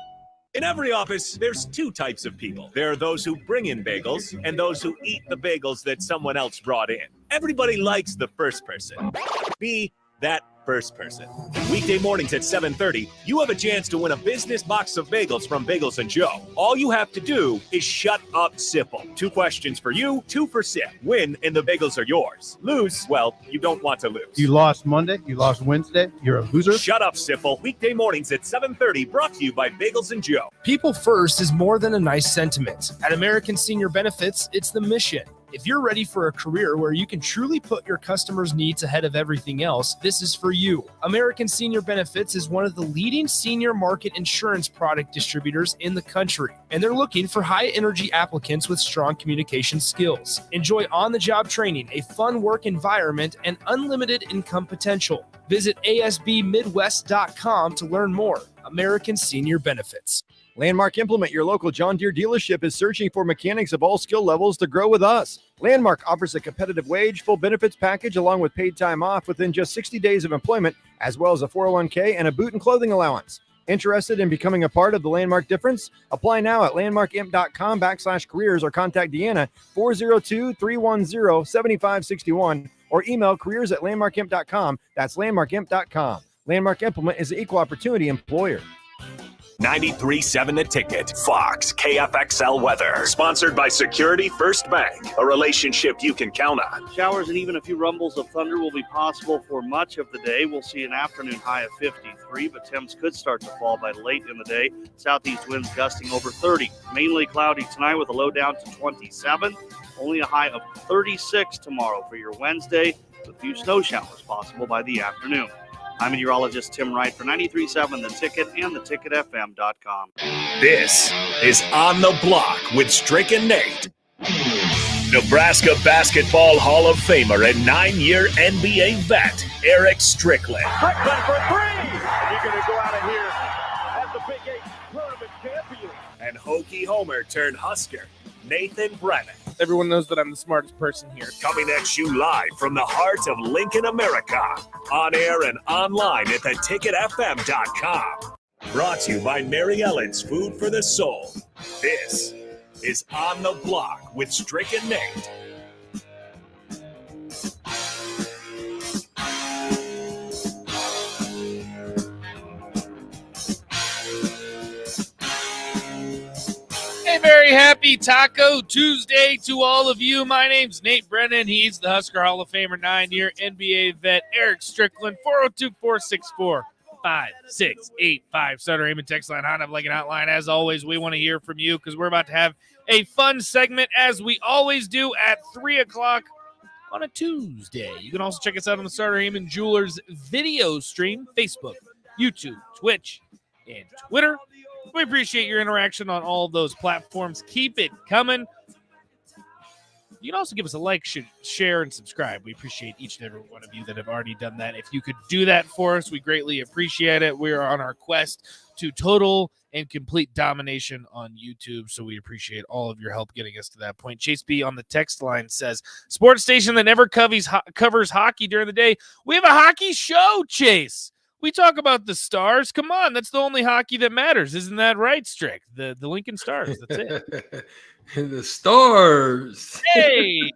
In every office, there's two types of people. There are those who bring in bagels and those who eat the bagels that someone else brought in. Everybody likes the first person. Be that first person. Weekday mornings at 7:30, you have a chance to win a business box of bagels from Bagels & Joe. All you have to do is shut up, Sipple. 2 questions for you, 2 for Sip. Win, and the bagels are yours. Lose, well, you don't want to lose. You lost Monday, you lost Wednesday, you're a loser. Shut up, Sipple. Weekday mornings at 7:30, brought to you by Bagels & Joe. People first is more than a nice sentiment. At American Senior Benefits, it's the mission. If you're ready for a career where you can truly put your customers' needs ahead of everything else, this is for you. American Senior Benefits is one of the leading senior market insurance product distributors in the country, and they're looking for high-energy applicants with strong communication skills. Enjoy on-the-job training, a fun work environment, and unlimited income potential. Visit ASBMidwest.com to learn more. American Senior Benefits. Landmark Implement, your local John Deere dealership, is searching for mechanics of all skill levels to grow with us. Landmark offers a competitive wage, full benefits package, along with paid time off within just 60 days of employment, as well as a 401k and a boot and clothing allowance. Interested in becoming a part of the Landmark difference? Apply now at landmarkimp.com/careers or contact Deanna 402-310-7561 or email careers@landmarkimp.com. That's landmarkimp.com. Landmark Implement is the equal opportunity employer. 93.7 The Ticket, Fox, KFXL weather. Sponsored by Security First Bank, a relationship you can count on. Showers and even a few rumbles of thunder will be possible for much of the day. We'll see an afternoon high of 53, but temps could start to fall by late in the day. Southeast winds gusting over 30. Mainly cloudy tonight with a low down to 27. Only a high of 36 tomorrow for your Wednesday, with a few snow showers possible by the afternoon. I'm meteorologist Tim Wright for 93.7 The Ticket and theticketfm.com. This is On the Block with Strick and Nate. Nebraska Basketball Hall of Famer and 9-year NBA vet, Eric Strickland. Strickland for three. And you're going to go out of here as the Big 8 tournament champion. And Hokie Homer turned Husker, Nathan Brennan. Everyone knows that I'm the smartest person here. Coming at you live from the heart of Lincoln, America. On air and online at theticketfm.com. Brought to you by Mary Ellen's Food for the Soul. This is On the Block with Strick and Nate. Hey, very happy Taco Tuesday to all of you. My name's Nate Brennan. He's the Husker Hall of Famer, 9-year NBA vet, Eric Strickland, 402-464-5685. Sutter Raymond text line, hot up like an outline. As always, we want to hear from you because we're about to have a fun segment, as we always do, at 3 o'clock on a Tuesday. You can also check us out on the Sutter Raymond Jewelers video stream, Facebook, YouTube, Twitch, and Twitter. We appreciate your interaction on all of those platforms. Keep it coming. You can also give us a like, share, and subscribe. We appreciate each and every one of you that have already done that. If you could do that for us, we greatly appreciate it. We are on our quest to total and complete domination on YouTube, so we appreciate all of your help getting us to that point. Chase B on the text line says, sports station that never covers hockey during the day. We have a hockey show, Chase. We talk about the Stars. Come on, that's the only hockey that matters. Isn't that right, Strick? The Lincoln Stars, that's it. The Stars. Hey!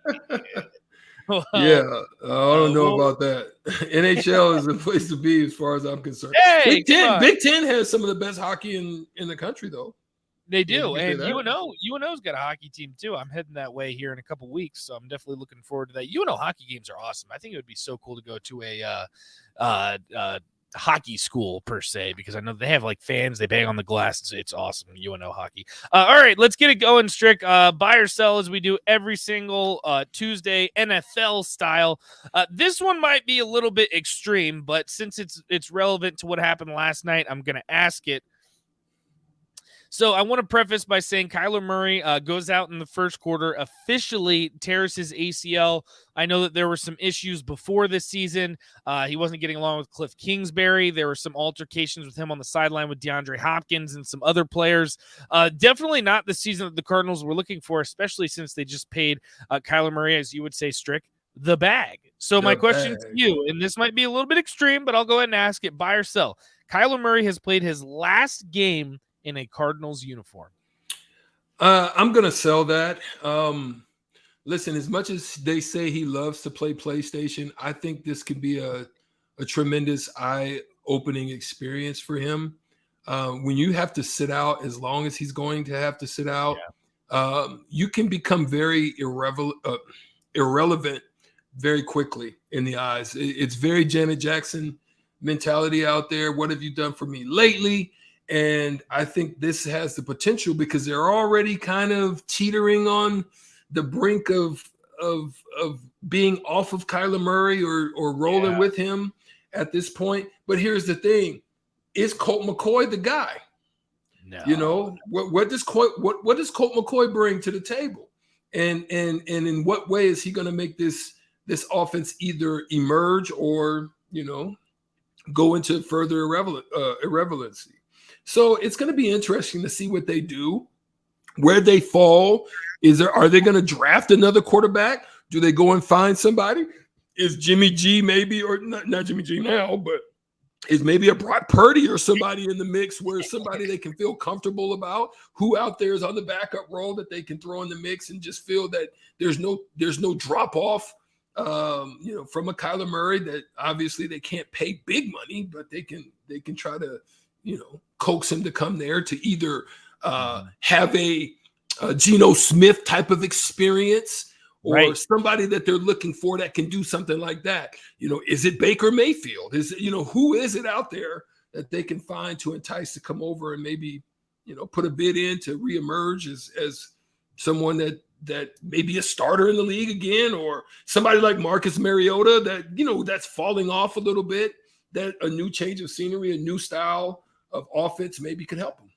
Yeah, I don't know about that. NHL is the place to be as far as I'm concerned. Hey, Big Ten has some of the best hockey in the country, though. They do, and UNO's got a hockey team, too. I'm heading that way here in a couple weeks, so I'm definitely looking forward to that. UNO hockey games are awesome. I think it would be so cool to go to a hockey school per se, because I know they have like fans, they bang on the glass. It's awesome. UNO hockey. All right, let's get it going, Strick. Buy or sell, as we do every single Tuesday, NFL style. This one might be a little bit extreme, but since it's relevant to what happened last night, I'm going to ask it. So I want to preface by saying Kyler Murray goes out in the first quarter, officially tears his ACL. I know that there were some issues before this season. He wasn't getting along with Cliff Kingsbury. There were some altercations with him on the sideline with DeAndre Hopkins and some other players. Definitely not the season that the Cardinals were looking for, especially since they just paid Kyler Murray, as you would say, Strick, the bag. So my question to you, and this might be a little bit extreme, but I'll go ahead and ask it, buy or sell. Kyler Murray has played his last game in a Cardinals uniform. I'm going to sell that. Listen, as much as they say he loves to play PlayStation, I think this could be a tremendous eye-opening experience for him. When you have to sit out as long as he's going to have to sit out, you can become very irrelevant very quickly in the eyes. It's very Janet Jackson mentality out there. What have you done for me lately? And I think this has the potential, because they're already kind of teetering on the brink of being off of Kyler Murray or rolling with him at this point. But here's the thing: is Colt McCoy the guy? No. You know, what does Colt McCoy bring to the table? And in what way is he going to make this offense either emerge or, you know, go into further irrelevancy? So it's going to be interesting to see what they do, where they fall. Are they going to draft another quarterback? Do they go and find somebody? Is Jimmy G maybe, or not Jimmy G now, but is maybe a Brock Purdy or somebody in the mix, where somebody they can feel comfortable about, who out there is on the backup role that they can throw in the mix and just feel that there's no drop off, you know, from a Kyler Murray, that obviously they can't pay big money, but they can try to, coax him to come there to either have a Geno Smith type of experience, or somebody that they're looking for that can do something like that. Is it Baker Mayfield? Who is it out there that they can find to entice to come over and maybe, put a bid in to reemerge as someone that may be a starter in the league again, or somebody like Marcus Mariota that, that's falling off a little bit, that a new change of scenery, a new style of offense maybe could help them.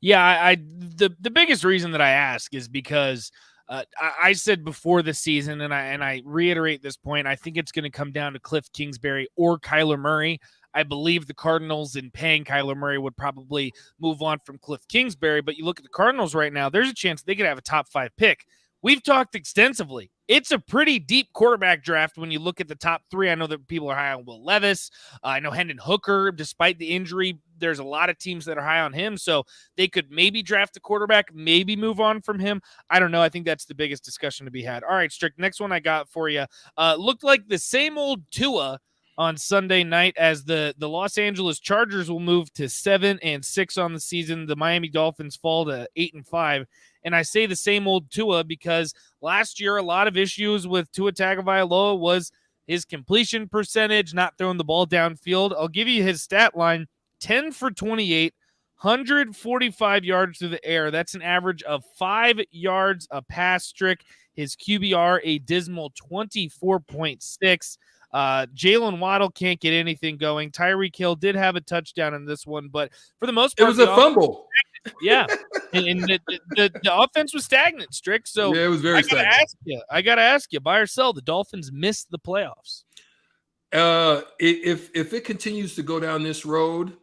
Yeah, the biggest reason that I ask is because I said before the season, and I reiterate this point, I think it's going to come down to Cliff Kingsbury or Kyler Murray. I believe the Cardinals, in paying Kyler Murray, would probably move on from Cliff Kingsbury. But you look at the Cardinals right now, there's a chance they could have a top 5 pick. We've talked extensively. It's a pretty deep quarterback draft when you look at the top 3. I know that people are high on Will Levis. I know Hendon Hooker, despite the injury, there's a lot of teams that are high on him. So they could maybe draft a quarterback, maybe move on from him. I don't know. I think that's the biggest discussion to be had. All right, Strick, next one I got for you. Looked like the same old Tua on Sunday night, as the Los Angeles Chargers will move to 7-6 on the season. The Miami Dolphins fall to 8-5. And I say the same old Tua because last year a lot of issues with Tua Tagovailoa was his completion percentage, not throwing the ball downfield. I'll give you his stat line: 10 for 28, 145 yards through the air. That's an average of 5 yards a pass, Strick. His QBR, a dismal 24.6. Jalen Waddle can't get anything going. Tyreek Hill did have a touchdown in this one, but for the most part, it was a fumble. Yeah, and the offense was stagnant, Strick. So yeah, it was very stagnant. I gotta ask you, buy or sell? The Dolphins missed the playoffs. If it continues to go down this road,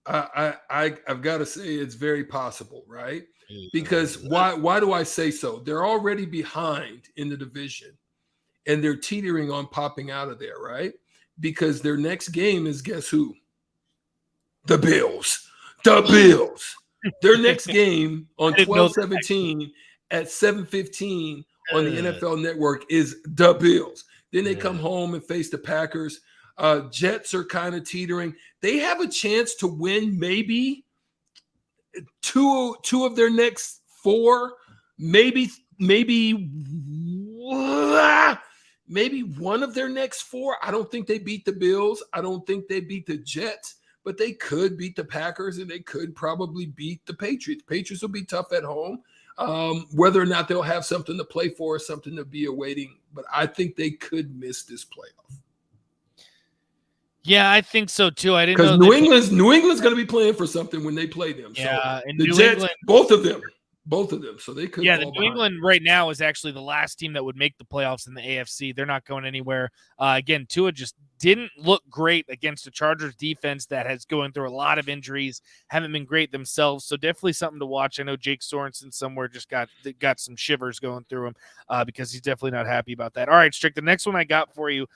I've got to say it's very possible, right? Because why do I say so? They're already behind in the division, and they're teetering on popping out of there, right? Because their next game is, guess who? The Bills. The Bills. Their next game on 12/17 at 7:15 on the NFL Network is the Bills. Then they come home and face the Packers. Jets are kind of teetering. They have a chance to win maybe two of their next 4, maybe one of their next 4. I don't think they beat the Bills. I don't think they beat the Jets, but they could beat the Packers, and they could probably beat the Patriots. Patriots will be tough at home. Whether or not they'll have something to play for, something to be awaiting, but I think they could miss this playoff. Yeah, I think so too. I didn't know because New England's going to be playing for something when they play them. Yeah, so and the New Jets, England, both of them. So they could. Yeah, fall the New England right now is actually the last team that would make the playoffs in the AFC. They're not going anywhere. Again, Tua just didn't look great against the Chargers defense that has going through a lot of injuries, haven't been great themselves. So definitely something to watch. I know Jake Sorensen somewhere just got some shivers going through him because he's definitely not happy about that. All right, Strick, the next one I got for you.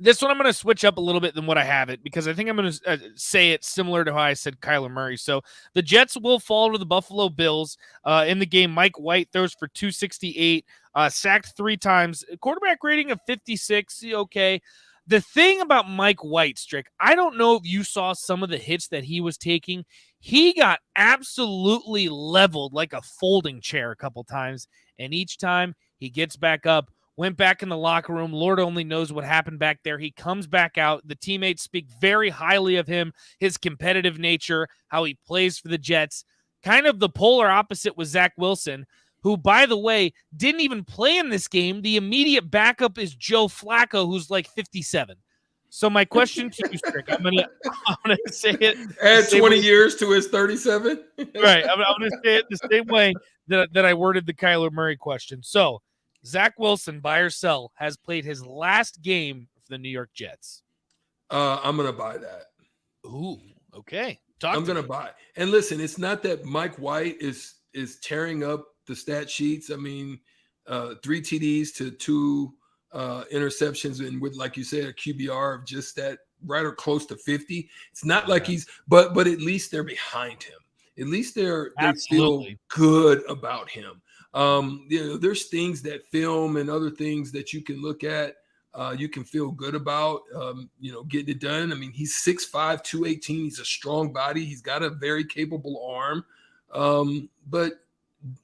This one I'm going to switch up a little bit than what I have it, because I think I'm going to say it similar to how I said Kyler Murray. So the Jets will fall to the Buffalo Bills in the game. Mike White throws for 268, sacked 3 times, quarterback rating of 56. Okay. The thing about Mike White, Strick, I don't know if you saw some of the hits that he was taking. He got absolutely leveled like a folding chair a couple times, and each time he gets back up, went back in the locker room. Lord only knows what happened back there. He comes back out. The teammates speak very highly of him, his competitive nature, how he plays for the Jets. Kind of the polar opposite with Zach Wilson, who, by the way, didn't even play in this game. The immediate backup is Joe Flacco, who's like 57. So my question to you, Strick, I'm gonna say it. Add 20 years to his 37. Right. I'm gonna say it the same way that I worded the Kyler Murray question. So Zach Wilson, buy or sell, has played his last game for the New York Jets. I'm going to buy that. Ooh, okay. I'm going to buy. And listen, it's not that Mike White is tearing up the stat sheets. I mean, 3 TDs to 2 interceptions, and with, like you said, a QBR of just that right or close to 50. It's not like he's, but at least they're behind him. At least they feel good about him. There's things that film and other things that you can look at you can feel good about, getting it done. I mean, he's 6'5", 218. He's a strong body. He's got a very capable arm. But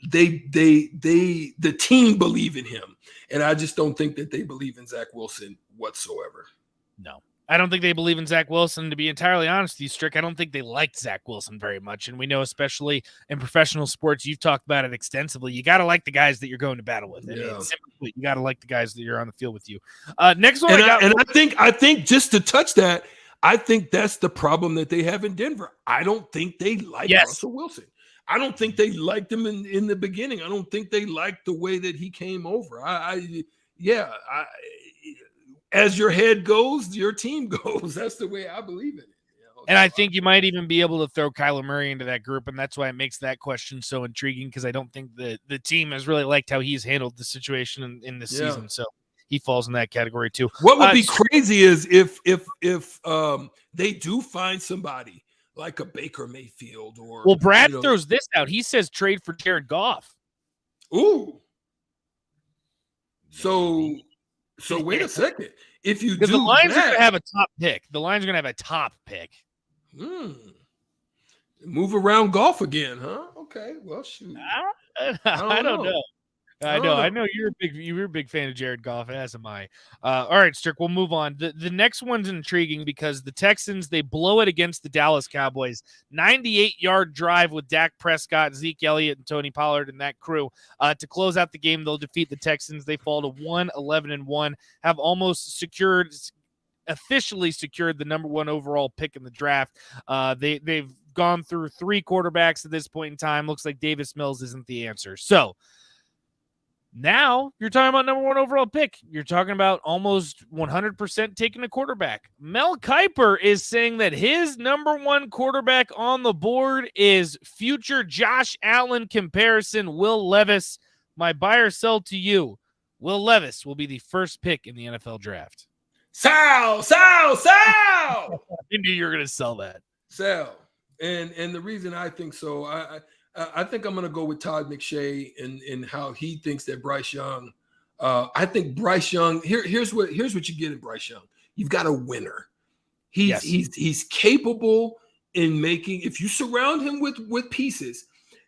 the team believe in him. And I just don't think that they believe in Zach Wilson whatsoever. No. I don't think they believe in Zach Wilson. To be entirely honest with you, Strick, I don't think they liked Zach Wilson very much. And we know, especially in professional sports, you've talked about it extensively. You got to like the guys that you're going to battle with. Yeah. Simply, you got to like the guys that you're on the field with you. Next one, I think just to touch that, I think that's the problem that they have in Denver. I don't think they like Russell Wilson. I don't think they liked him in the beginning. I don't think they liked the way that he came over. As your head goes, your team goes. That's the way I believe in it. And I think you might even be able to throw Kyler Murray into that group, and that's why it makes that question so intriguing, because I don't think the team has really liked how he's handled the situation in this season. So he falls in that category too. What would be crazy is if they do find somebody like a Baker Mayfield or Brad throws this out. He says trade for Jared Goff. Ooh. So wait a second. If you do the Lions are that, going to have a top pick. The Lions are going to have a top pick. Move around Golf again, huh? Okay. Well, shoot. I don't know. I know you're a big fan of Jared Goff, as am I. All right, Strick, we'll move on. The next one's intriguing because the Texans, they blow it against the Dallas Cowboys. 98-yard drive with Dak Prescott, Zeke Elliott, and Tony Pollard and that crew. To close out the game, they'll defeat the Texans. They fall to 1-11-1, have almost officially secured the number 1 overall pick in the draft. They've gone through 3 quarterbacks at this point in time. Looks like Davis Mills isn't the answer. So now you're talking about number 1 overall pick. You're talking about almost 100% taking a quarterback. Mel Kiper is saying that his number 1 quarterback on the board is future Josh Allen comparison, Will Levis. My buy or sell to you, Will Levis will be the first pick in the NFL draft. Sell! I knew you were going to sell that. Sell. And the reason I think so, I think I'm going to go with Todd McShay and how he thinks that Bryce Young. I think Bryce Young. Here's what you get in Bryce Young. You've got a winner. He's capable in making. If you surround him with pieces,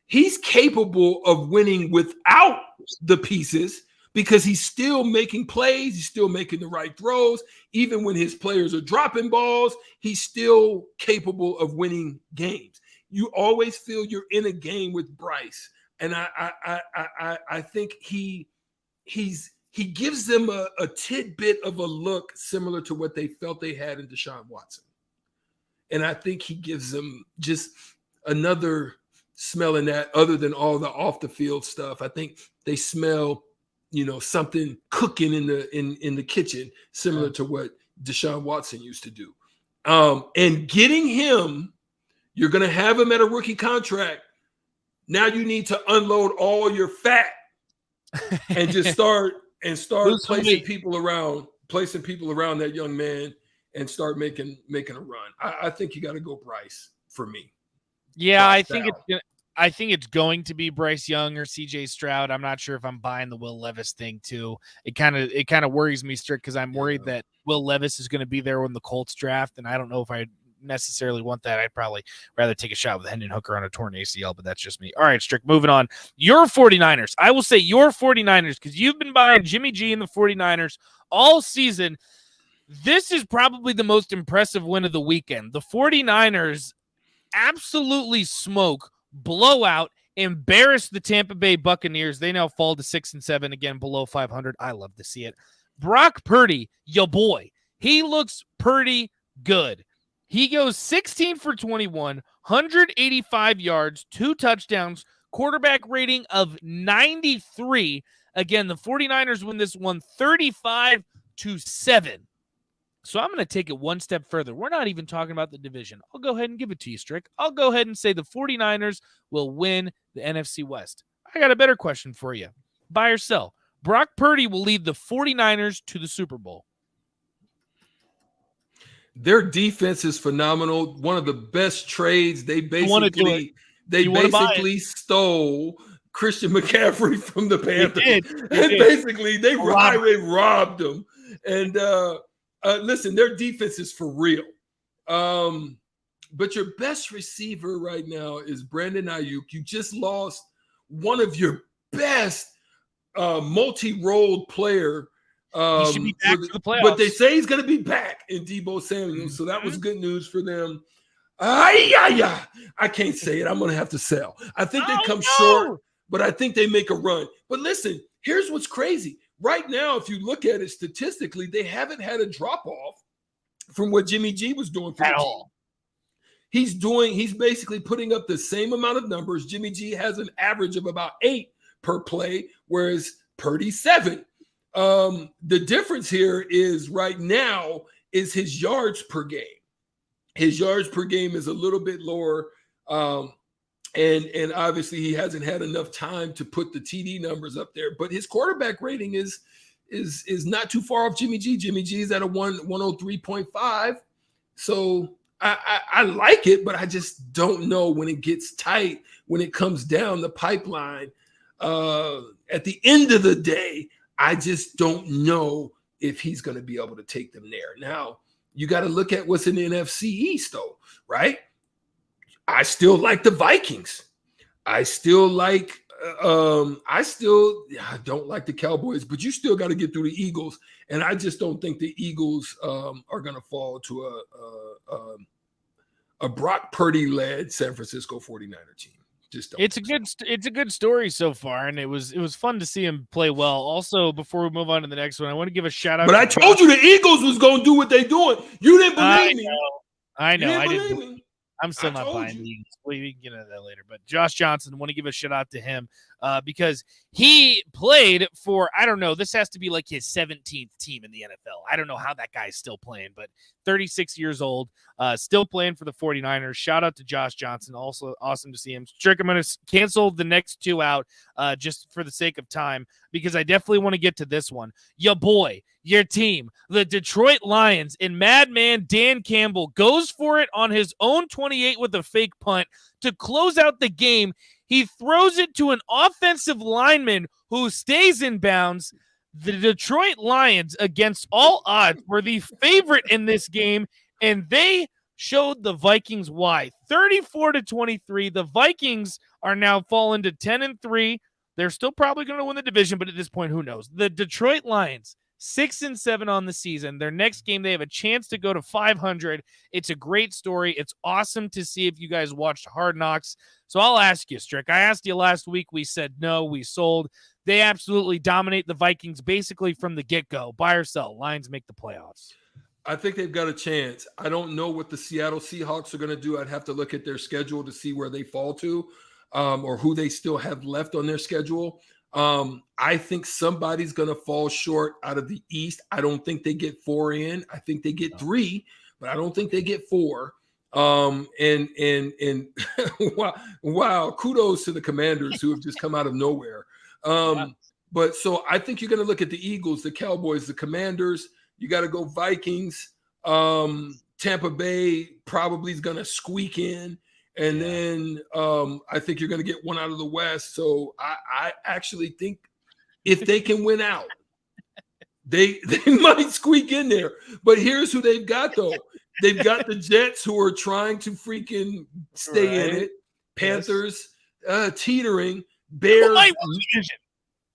he's capable of winning without the pieces because he's still making plays. He's still making the right throws. Even when his players are dropping balls, he's still capable of winning games. You always feel you're in a game with Bryce, and I think he gives them a tidbit of a look similar to what they felt they had in Deshaun Watson, and I think he gives them just another smell in that, other than all the off the field stuff. I think they smell, something cooking in the kitchen, similar to what Deshaun Watson used to do, and getting him. You're going to have him at a rookie contract. Now you need to unload all your fat and just start placing people around that young man and start making a run. I think you got to go Bryce for me. Yeah, I think it's going to be Bryce Young or CJ Stroud. I'm not sure if I'm buying the Will Levis thing too. It kind of worries me, Strick, because I'm worried that Will Levis is going to be there when the Colts draft, and I don't know if I necessarily want that. I'd probably rather take a shot with Hendon Hooker on a torn ACL, but that's just me. All right, Strick, moving on. Your 49ers. I will say your 49ers, because you've been buying Jimmy G and the 49ers all season. This is probably the most impressive win of the weekend. The 49ers absolutely blowout, embarrass the Tampa Bay Buccaneers. They now fall to 6-7, again below 500. I love to see it. Brock Purdy, your boy, he looks pretty good. He goes 16 for 21, 185 yards, 2 touchdowns, quarterback rating of 93. Again, the 49ers win this one 35-7. So I'm going to take it one step further. We're not even talking about the division. I'll go ahead and give it to you, Strick. I'll go ahead and say the 49ers will win the NFC West. I got a better question for you. Buy or sell? Brock Purdy will lead the 49ers to the Super Bowl. Their defense is phenomenal. One of the best trades. They basically stole Christian McCaffrey from the Panthers. They basically they robbed him. And listen, their defense is for real. But your best receiver right now is Brandon Ayuk. You just lost one of your best multi-role player. He should be back for the playoffs. But they say he's going to be back in Deebo Samuel, so that was good news for them. I can't say it. I'm going to have to sell. I think they come short, but I think they make a run. But listen, here's what's crazy. Right now, if you look at it statistically, they haven't had a drop-off from what Jimmy G was doing for at the team. all. He's basically putting up the same amount of numbers. Jimmy G has an average of about 8 per play, whereas Purdy's 7. The difference here is right now is his yards per game. His yards per game is a little bit lower. And obviously he hasn't had enough time to put the TD numbers up there, but his quarterback rating is not too far off Jimmy G. Jimmy G is at a 103.5. So I like it, but I just don't know when it gets tight, when it comes down the pipeline. At the end of the day, I just don't know if he's going to be able to take them there. Now, you got to look at what's in the NFC East, though, right? I still like the Vikings. I don't like the Cowboys, but you still got to get through the Eagles. And I just don't think the Eagles are going to fall to a Brock Purdy-led San Francisco 49er team. Just don't. It's a good story so far, and it was fun to see him play well. Also, before we move on to the next one, I want to give a shout out. But I told you the Eagles was going to do what they doing. You didn't believe me. I know. I didn't believe me. I'm still not buying the Eagles. We can get into that later. But Josh Johnson, want to give a shout out to him because he played for, I don't know, this has to be like his 17th team in the NFL. I don't know how that guy's still playing, but 36 years old, still playing for the 49ers. Shout out to Josh Johnson. Also awesome to see him. Strick, I'm going to cancel the next two out just for the sake of time because I definitely want to get to this one. Your boy, your team, the Detroit Lions, and Madman Dan Campbell goes for it on his own 28 with a fake punt to close out the game. He throws it to an offensive lineman who stays in bounds. The Detroit Lions, against all odds, were the favorite in this game, and they showed the Vikings why. 34-23. The Vikings are now fallen to 10-3. They're still probably going to win the division, but at this point, who knows? The Detroit Lions, 6-7 on the season. Their next game, they have a chance to go to 500. It's a great story. It's awesome to see if you guys watched Hard Knocks. So I'll ask you, Strick. I asked you last week. We said no. We sold. They absolutely dominate the Vikings basically from the get-go. Buy or sell. Lions make the playoffs. I think they've got a chance. I don't know what the Seattle Seahawks are going to do. I'd have to look at their schedule to see where they fall to or who they still have left on their schedule. I think somebody's going to fall short out of the East. I don't think they get 4 in. I think they get 3, but I don't think they get 4. And wow, kudos to the Commanders who have just come out of nowhere. But so I think you're going to look at the Eagles, the Cowboys, the Commanders. You got to go Vikings. Tampa Bay probably is going to squeak in. And then I think you're going to get one out of the West. So I actually think if they can win out, they might squeak in there. But here's who they've got, though. They've got the Jets who are trying to freaking stay in it. Panthers teetering. Bears.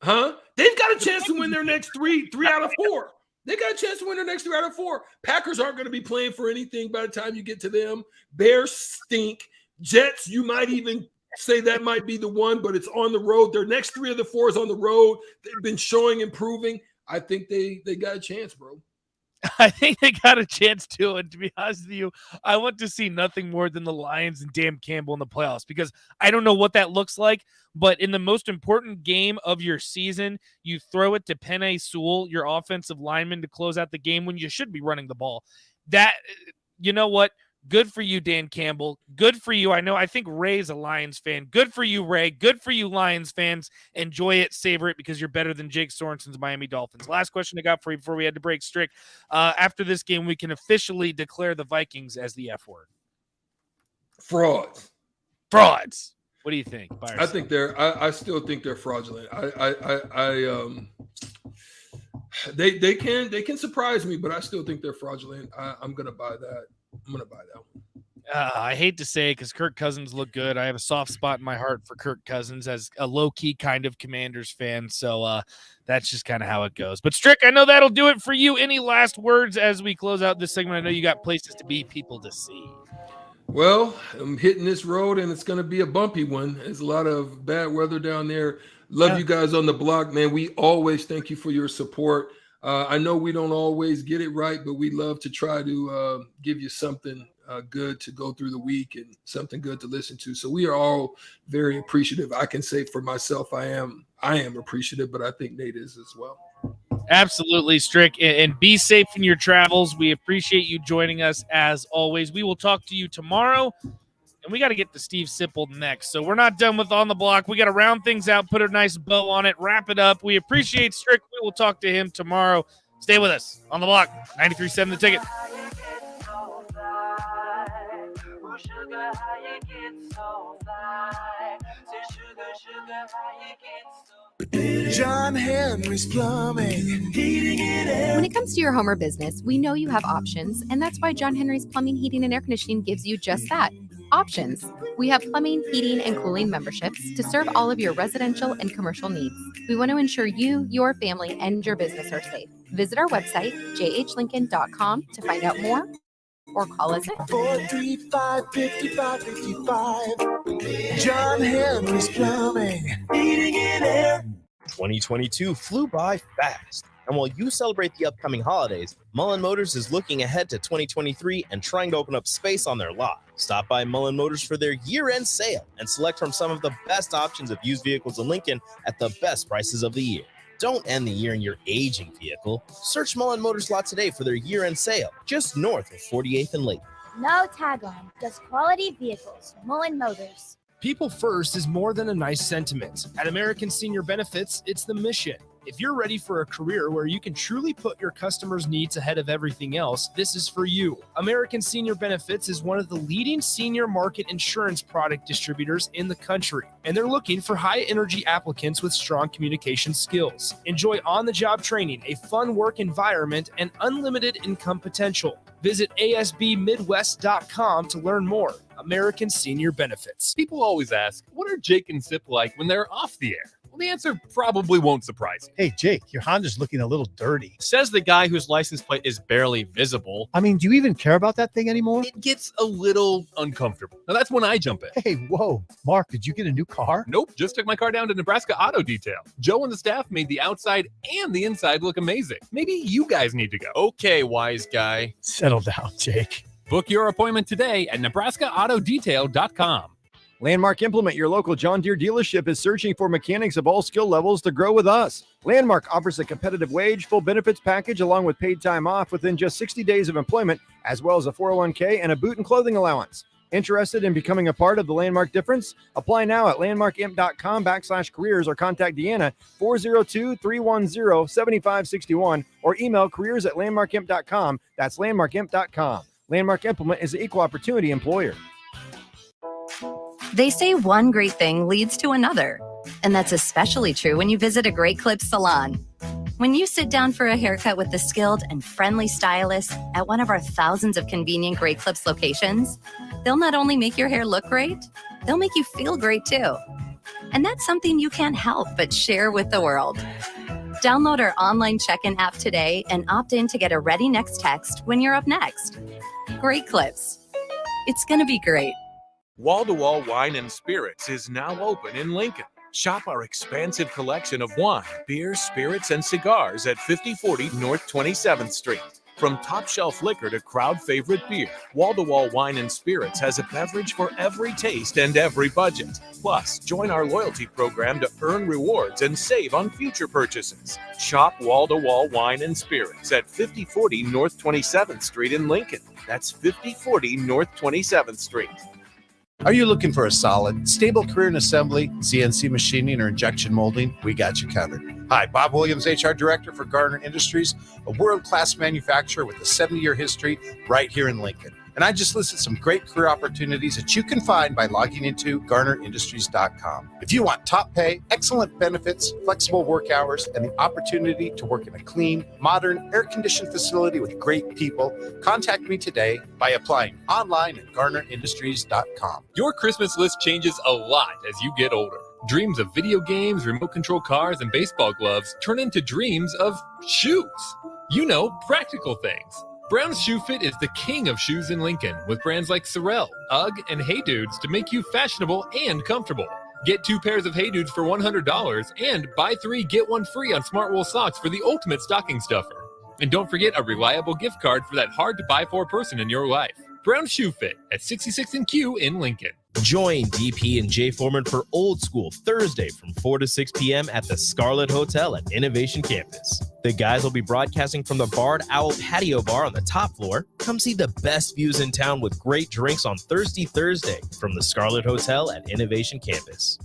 They've got a chance to win their next 3 out of 4. They got a chance to win their next 3 out of 4. Packers aren't going to be playing for anything by the time you get to them. Bears stink. Jets, you might even say that might be the one, but it's on the road. Their next 3 of the 4 is on the road. They've been showing improving. I think they got a chance, bro. I think they got a chance to, and to be honest with you, I want to see nothing more than the Lions and Dan Campbell in the playoffs because I don't know what that looks like, but in the most important game of your season, you throw it to Penei Sewell, your offensive lineman, to close out the game when you should be running the ball. That, you know what? Good for you, Dan Campbell. Good for you. I think Ray's a Lions fan. Good for you, Ray. Good for you, Lions fans. Enjoy it, savor it, because you're better than Jake Sorensen's Miami Dolphins. Last question I got for you before we had to break, Strick. After this game, we can officially declare the Vikings as the F word. Frauds. What do you think? I think I still think they're fraudulent. They can surprise me, but I still think they're fraudulent. I'm gonna buy that. I'm gonna buy that one. I hate to say it because Kirk Cousins looked good. I have a soft spot in my heart for Kirk Cousins as a low-key kind of Commanders fan. So that's just kind of how it goes. But Strick, I know that'll do it for you. Any last words as we close out this segment? I know you got places to be, people to see. Well, I'm hitting this road, and it's going to be a bumpy one. There's a lot of bad weather down there. Love you guys on the block, man. We always thank you for your support. I know we don't always get it right, but we love to try to give you something good to go through the week and something good to listen to. So we are all very appreciative. I can say for myself, I am appreciative, but I think Nate is as well. Absolutely, Strick, and be safe in your travels. We appreciate you joining us as always. We will talk to you tomorrow, and we got to get to Steve Sipple next. So we're not done with On the Block. We got to round things out, put a nice bow on it, wrap it up. We appreciate Strick. We will talk to him tomorrow. Stay with us on the block. 93.7 The Ticket. John Henry's Plumbing, heating and air. When it comes to your home or business, we know you have options, and that's why John Henry's Plumbing, Heating, and Air Conditioning gives you just that. Options. We have plumbing, heating, and cooling memberships to serve all of your residential and commercial needs. We want to ensure you, your family, and your business are safe. Visit our website, jhlincoln.com, to find out more or call us at 435-5555. John Henry's Plumbing, heating and air. 2022 flew by fast. And while you celebrate the upcoming holidays, Mullen Motors is looking ahead to 2023 and trying to open up space on their lot. Stop by Mullen Motors for their year-end sale and select from some of the best options of used vehicles in Lincoln at the best prices of the year. Don't end the year in your aging vehicle. Search Mullen Motors lot today for their year-end sale, just north of 48th and Lake. No tag on, just quality vehicles. Mullen Motors. People first is more than a nice sentiment. At American Senior Benefits, it's the mission. If you're ready for a career where you can truly put your customers' needs ahead of everything else, this is for you. American Senior Benefits is one of the leading senior market insurance product distributors in the country, and they're looking for high-energy applicants with strong communication skills. Enjoy on-the-job training, a fun work environment, and unlimited income potential. Visit asbmidwest.com to learn more. American Senior Benefits. People always ask, what are Jake and Sip like when they're off the air? Well, the answer probably won't surprise you. Hey, Jake, your Honda's looking a little dirty. Says the guy whose license plate is barely visible. I mean, do you even care about that thing anymore? It gets a little uncomfortable. Now, that's when I jump in. Hey, whoa. Mark, did you get a new car? Nope, just took my car down to Nebraska Auto Detail. Joe and the staff made the outside and the inside look amazing. Maybe you guys need to go. Okay, wise guy. Settle down, Jake. Book your appointment today at NebraskaAutoDetail.com. Landmark Implement, your local John Deere dealership, is searching for mechanics of all skill levels to grow with us. Landmark offers a competitive wage, full benefits package, along with paid time off within just 60 days of employment, as well as a 401k and a boot and clothing allowance. Interested in becoming a part of the Landmark difference? Apply now at landmarkimp.com/careers or contact Deanna 402-310-7561 or email careers@landmarkimp.com. That's landmarkimp.com. Landmark Implement is an equal opportunity employer. They say one great thing leads to another, and that's especially true when you visit a Great Clips salon. When you sit down for a haircut with the skilled and friendly stylist at one of our thousands of convenient Great Clips locations, they'll not only make your hair look great, they'll make you feel great too. And that's something you can't help but share with the world. Download our online check-in app today and opt in to get a ready next text when you're up next. Great Clips. It's going to be great. Wall-to-Wall Wine and Spirits is now open in Lincoln. Shop our expansive collection of wine, beer, spirits, and cigars at 5040 North 27th Street. From top-shelf liquor to crowd-favorite beer, Wall-to-Wall Wine and Spirits has a beverage for every taste and every budget. Plus, join our loyalty program to earn rewards and save on future purchases. Shop Wall-to-Wall Wine and Spirits at 5040 North 27th Street in Lincoln. That's 5040 North 27th Street. Are you looking for a solid, stable career in assembly, CNC machining, or injection molding? We got you covered. Hi, Bob Williams, HR Director for Gardner Industries, a world-class manufacturer with a 70-year history right here in Lincoln. And I just listed some great career opportunities that you can find by logging into GarnerIndustries.com. If you want top pay, excellent benefits, flexible work hours, and the opportunity to work in a clean, modern, air-conditioned facility with great people, contact me today by applying online at GarnerIndustries.com. Your Christmas list changes a lot as you get older. Dreams of video games, remote control cars, and baseball gloves turn into dreams of shoes. You know, practical things. Brown's Shoe Fit is the king of shoes in Lincoln, with brands like Sorel, UGG, and Hey Dudes to make you fashionable and comfortable. Get 2 pairs of Hey Dudes for $100 and buy 3, get 1 free on Smartwool socks for the ultimate stocking stuffer. And don't forget a reliable gift card for that hard-to-buy-for person in your life. Brown's Shoe Fit at 66 and Q in Lincoln. Join DP and Jay Foreman for Old School Thursday from 4 to 6 p.m. at the Scarlet Hotel at Innovation Campus. The guys will be broadcasting from the Barred Owl Patio Bar on the top floor. Come see the best views in town with great drinks on Thirsty Thursday from the Scarlet Hotel at Innovation Campus.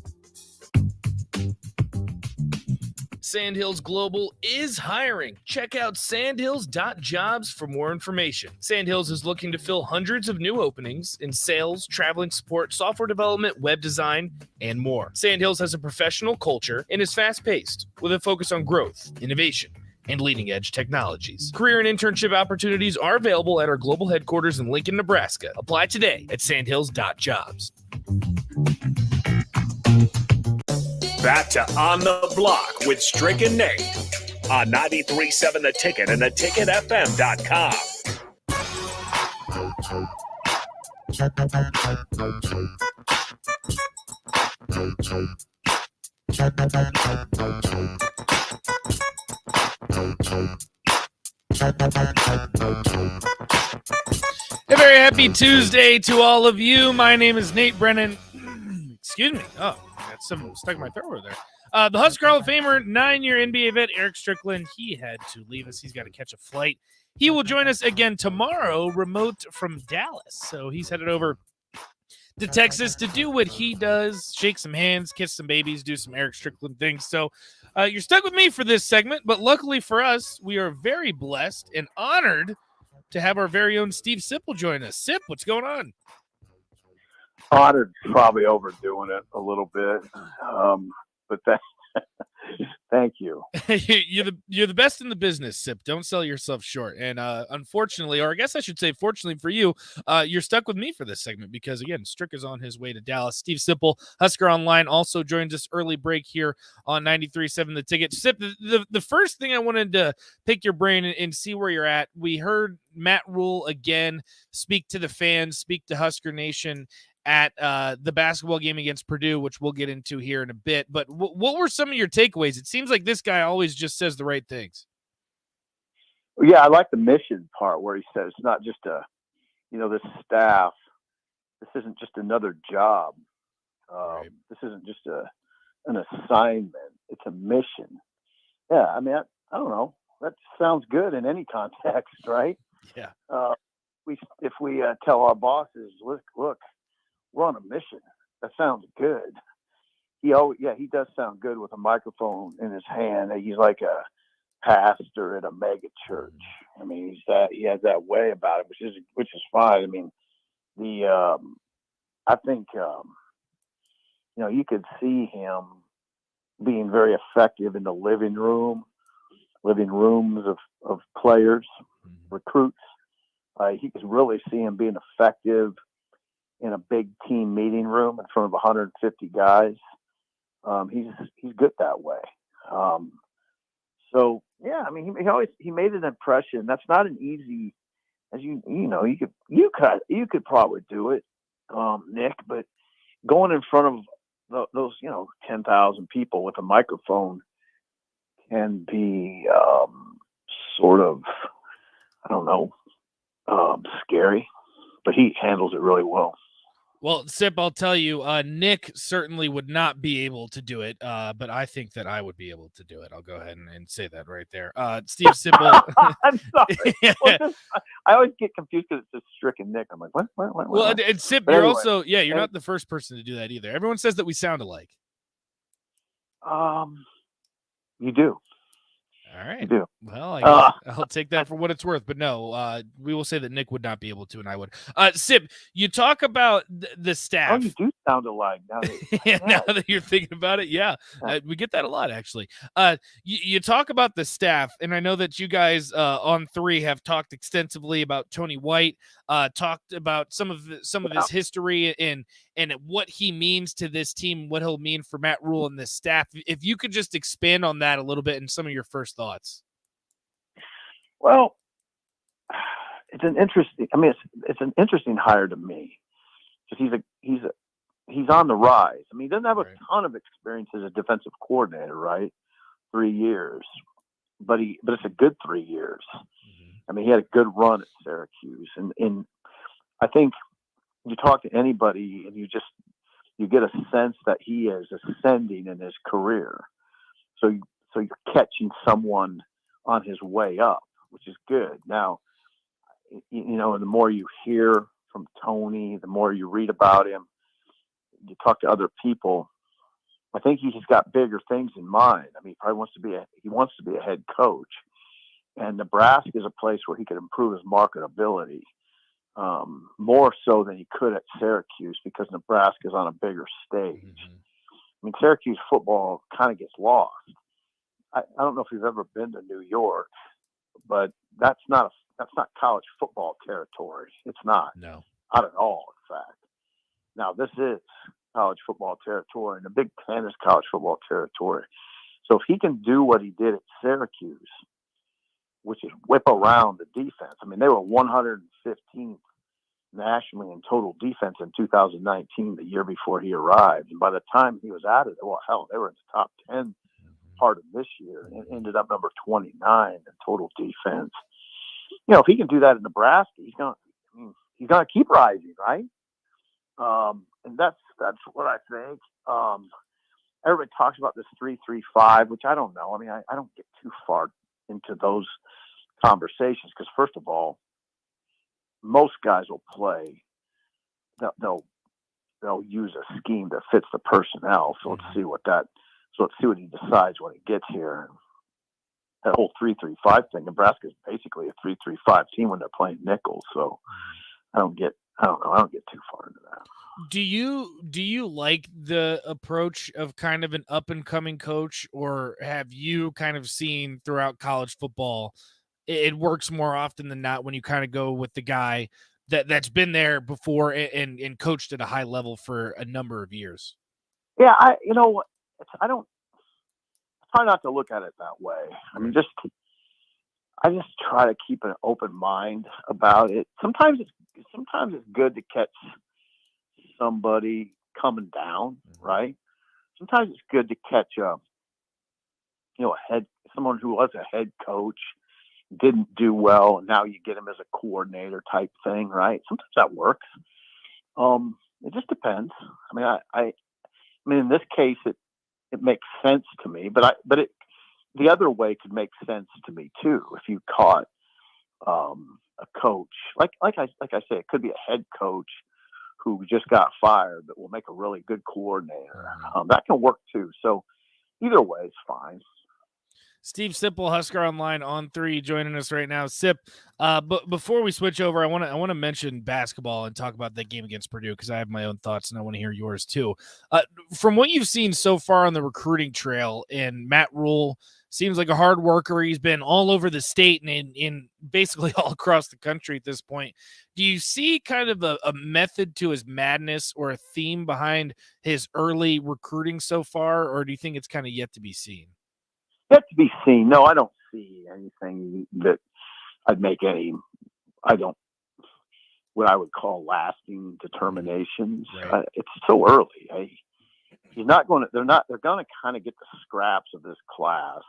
Sandhills Global is hiring. Check out sandhills.jobs for more information. Sandhills is looking to fill hundreds of new openings in sales, traveling support, software development, web design, and more. Sandhills has a professional culture and is fast-paced with a focus on growth, innovation, and leading-edge technologies. Career and internship opportunities are available at our global headquarters in Lincoln, Nebraska. Apply today at sandhills.jobs. Back to On the Block with Strick and Nate on 93.7 The Ticket and theticketfm.com. A very happy Tuesday to all of you. My name is Nate Brennan. Excuse me. Oh, got some stuck in my throat over there. The Husker Hall of Famer, 9-year NBA vet Eric Strickland. He had to leave us. He's got to catch a flight. He will join us again tomorrow, remote from Dallas. So he's headed over to Texas to do what he does, shake some hands, kiss some babies, do some Eric Strickland things. So you're stuck with me for this segment, but luckily for us, we are very blessed and honored to have our very own Steve Sipple join us. Sip, what's going on? Honored, probably overdoing it a little bit, but that's thank you. You're the best in the business, Sip. Don't sell yourself short. And unfortunately, or I guess I should say fortunately for you, you're stuck with me for this segment because, again, Strick is on his way to Dallas. Steve Sipple, Husker Online, also joins us early break here on 93.7 The Ticket. Sip, the first thing I wanted to pick your brain and see where you're at, we heard Matt Rule again speak to the fans, speak to Husker Nation at the basketball game against Purdue, which we'll get into here in a bit. But what were some of your takeaways? It seems like this guy always just says the right things. Yeah, I like the mission part where he says it's not just this staff. This isn't just another job. Right. This isn't just an assignment. It's a mission. Yeah, I mean, I don't know. That sounds good in any context, right? Yeah. If we tell our bosses, look, we're on a mission. That sounds good. He does sound good with a microphone in his hand. He's like a pastor at a mega church. I mean, he has that way about it, which is fine. I mean, I think you could see him being very effective in the living rooms of players, recruits. You could really see him being effective in a big team meeting room in front of 150 guys. He's good that way. So yeah, I mean, he made an impression. That's not an easy, as you could probably do it, Nick, but going in front of those 10,000 people with a microphone can be sort of, I don't know, scary, but he handles it really well. Well, Sip, I'll tell you, Nick certainly would not be able to do it, but I think that I would be able to do it. I'll go ahead and say that right there. Steve Sipple. I'm sorry. Well, I always get confused because it's just Strick and Nick. I'm like, what? Well, and Sip, you're anyway, also, you're not the first person to do that either. Everyone says that we sound alike. You do. All right. I do. Well, I guess I'll take that for what it's worth. But no, we will say that Nick would not be able to, and I would. Sip, you talk about the staff. Oh, you do sound alike now. Now that you're thinking about it, yeah, we get that a lot, actually. You talk about the staff, and I know that you guys on 3 have talked extensively about Tony White, talked about some of his history and what he means to this team, what he'll mean for Matt Rule and this staff. If you could just expand on that a little bit and some of your first thoughts. Well, it's an interesting. I mean, it's an interesting hire to me because he's on the rise. I mean, he doesn't have a ton of experience as a defensive coordinator, right? 3 years, but it's a good 3 years. I mean, he had a good run at Syracuse, and I think you talk to anybody and you get a sense that he is ascending in his career. So you're catching someone on his way up, which is good. Now, you know, the more you hear from Tony, the more you read about him, you talk to other people, I think he's got bigger things in mind. I mean, he wants to be a head coach, and Nebraska is a place where he could improve his marketability more so than he could at Syracuse because Nebraska is on a bigger stage. I mean, Syracuse football kind of gets lost. I don't know if you've ever been to New York, but that's not college football territory. It's not. No. Not at all, in fact. Now, this is college football territory, and the Big Ten is college football territory. So if he can do what he did at Syracuse, which is whip around the defense. I mean, they were 115th nationally in total defense in 2019, the year before he arrived. And by the time he was out of it, well, hell, they were in the top 10 part of this year and ended up number 29 in total defense. You know, if he can do that in Nebraska, he's going to keep rising, right? And that's what I think. Everybody talks about this 3-3-5, which I don't know. I mean, I don't get too far into those conversations because, first of all, most guys will play. They'll use a scheme that fits the personnel. So let's see what he decides when he gets here. That whole 3-3-5 thing. Nebraska is basically a 3-3-5 team when they're playing nickels. So I don't get too far into that. Do you like the approach of kind of an up and coming coach, or have you kind of seen throughout college football it works more often than not when you kind of go with the guy that's been there before and coached at a high level for a number of years? Yeah, I try not to look at it that way. I mean, I just try to keep an open mind about it. Sometimes it's good to catch somebody coming down, right? Sometimes it's good to catch someone who was a head coach, didn't do well, and now you get him as a coordinator type thing, right? Sometimes that works. It just depends. I mean, I mean, in this case, it makes sense to me, but the other way could make sense to me too. If you caught a coach, like I say, it could be a head coach who just got fired, but will make a really good coordinator. That can work too. So either way, it's fine. Steve Sipple, Husker Online on 3, joining us right now. Sip, but before we switch over, I want to mention basketball and talk about that game against Purdue because I have my own thoughts and I want to hear yours too. From what you've seen so far on the recruiting trail, and Matt Rule seems like a hard worker. He's been all over the state and in basically all across the country at this point. Do you see kind of a method to his madness or a theme behind his early recruiting so far, or do you think it's kind of yet to be seen? Yet to be seen. No, I don't see anything that I'd make what I would call lasting determinations. Right. It's so early. They're going to kind of get the scraps of this class,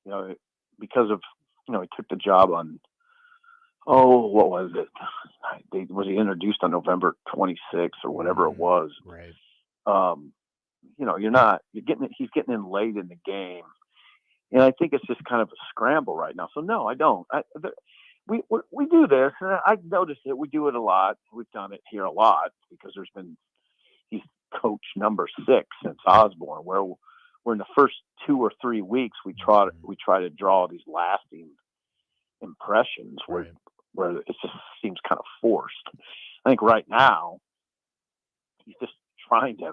you know, because of, you know, he took the job on, what was it? Was he introduced on November 26th or whatever it was? Right. You know, he's getting in late in the game. And I think it's just kind of a scramble right now. So no, I don't. We do this, and I've noticed it. We do it a lot. We've done it here a lot because he's coach number 6 since Osborne. Where where in the first 2 or 3 weeks we try to draw these lasting impressions where it just seems kind of forced. I think right now he's just trying to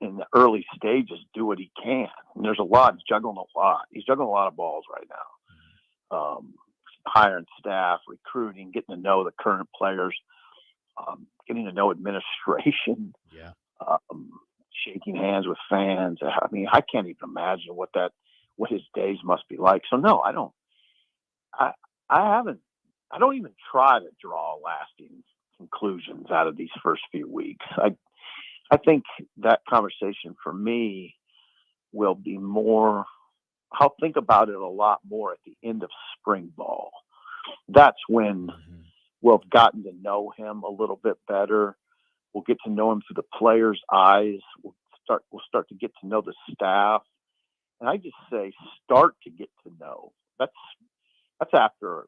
in the early stages do what he can. And there's a lot. He's juggling a lot. He's juggling a lot of balls right now. Hiring staff, recruiting, getting to know the current players, getting to know administration. Yeah. Shaking hands with fans. I mean, I can't even imagine what his days must be like. So no, I don't. I don't even try to draw lasting conclusions out of these first few weeks. I think that conversation for me will be more. I'll think about it a lot more at the end of spring ball. That's when we'll have gotten to know him a little bit better. We'll get to know him through the players' eyes. We'll start to get to know the staff. And I just say start to get to know. That's after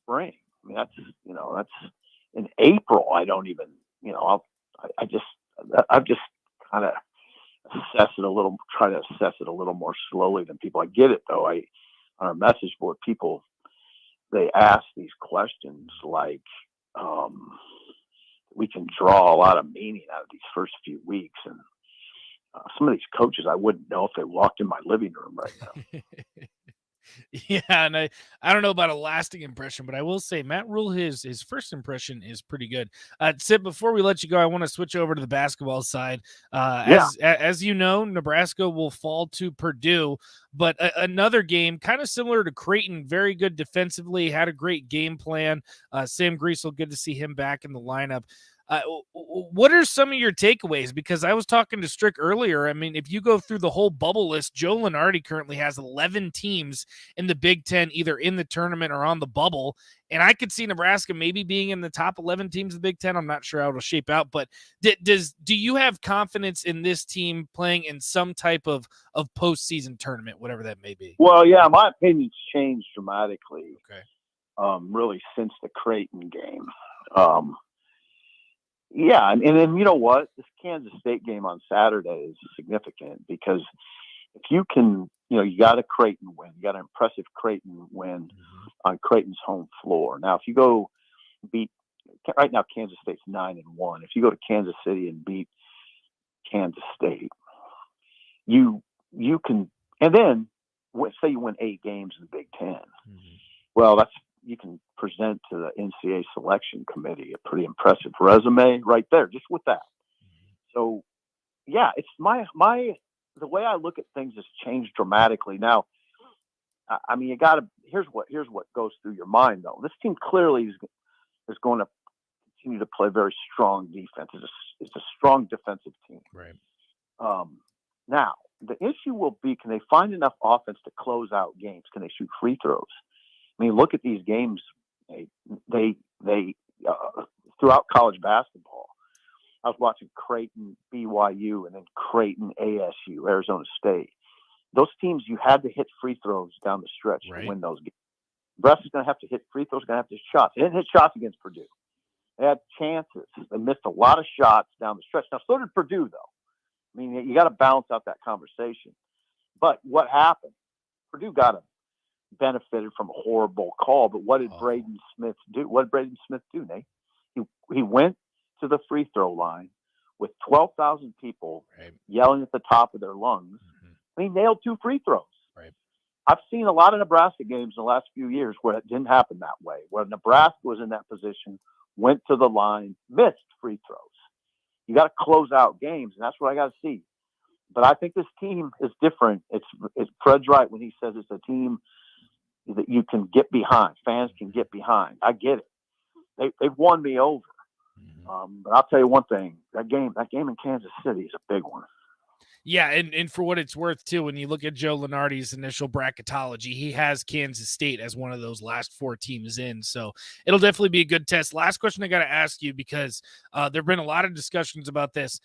spring. I mean, that's in April. I don't even, I've just kind of try to assess it a little more slowly than people. I get it though. On our message board, people, they ask these questions like, we can draw a lot of meaning out of these first few weeks. And some of these coaches, I wouldn't know if they walked in my living room right now. Yeah, and I don't know about a lasting impression, but I will say Matt Rule, his first impression is pretty good. Sid, before we let you go, I want to switch over to the basketball side. As you know, Nebraska will fall to Purdue, but another game kind of similar to Creighton, very good defensively, had a great game plan. Sam Griesel, good to see him back in the lineup. What are some of your takeaways? Because I was talking to Strick earlier. I mean, if you go through the whole bubble list, Joe Lunardi currently has 11 teams in the Big Ten, either in the tournament or on the bubble. And I could see Nebraska maybe being in the top 11 teams of the Big Ten. I'm not sure how it'll shape out, but do you have confidence in this team playing in some type of postseason tournament, whatever that may be? Well, yeah, my opinion's changed dramatically. Okay. Really since the Creighton game. Yeah, and then you know what? This Kansas State game on Saturday is significant because if you can, you got a Creighton win. You got an impressive Creighton win on Creighton's home floor. Now, if you go beat right now, Kansas State's 9-1. If you go to Kansas City and beat Kansas State, you can, and then say you win 8 games in the Big Ten. Well, you can present to the NCAA selection committee a pretty impressive resume right there, just with that. So, yeah, it's the way I look at things has changed dramatically. Now, I mean, here's what goes through your mind though. This team clearly is going to continue to play very strong defense. It's a strong defensive team. Right. Now, the issue will be, can they find enough offense to close out games? Can they shoot free throws? I mean, look at these games. They throughout college basketball, I was watching Creighton, BYU, and then Creighton, ASU, Arizona State. Those teams, you had to hit free throws down the stretch to win those games. Nebraska's going to have to hit free throws, going to have to hit shots. They didn't hit shots against Purdue. They had chances. They missed a lot of shots down the stretch. Now, so did Purdue, though. I mean, you got to balance out that conversation. But what happened? Purdue benefited from a horrible call, but what did Braden Smith do? What did Braden Smith do, Nate? He went to the free throw line with 12,000 people yelling at the top of their lungs, and he nailed 2 free throws. Right. I've seen a lot of Nebraska games in the last few years where it didn't happen that way, where Nebraska was in that position, went to the line, missed free throws. You got to close out games, and that's what I got to see. But I think this team is different. It's Fred's right when he says it's a team that you can get behind. Fans can get behind. I get it. They've won me over. But I'll tell you one thing: that game in Kansas City is a big one. Yeah, and for what it's worth, too, when you look at Joe Lunardi's initial bracketology, he has Kansas State as one of those last 4 teams in. So it'll definitely be a good test. Last question I got to ask you, because there have been a lot of discussions about this.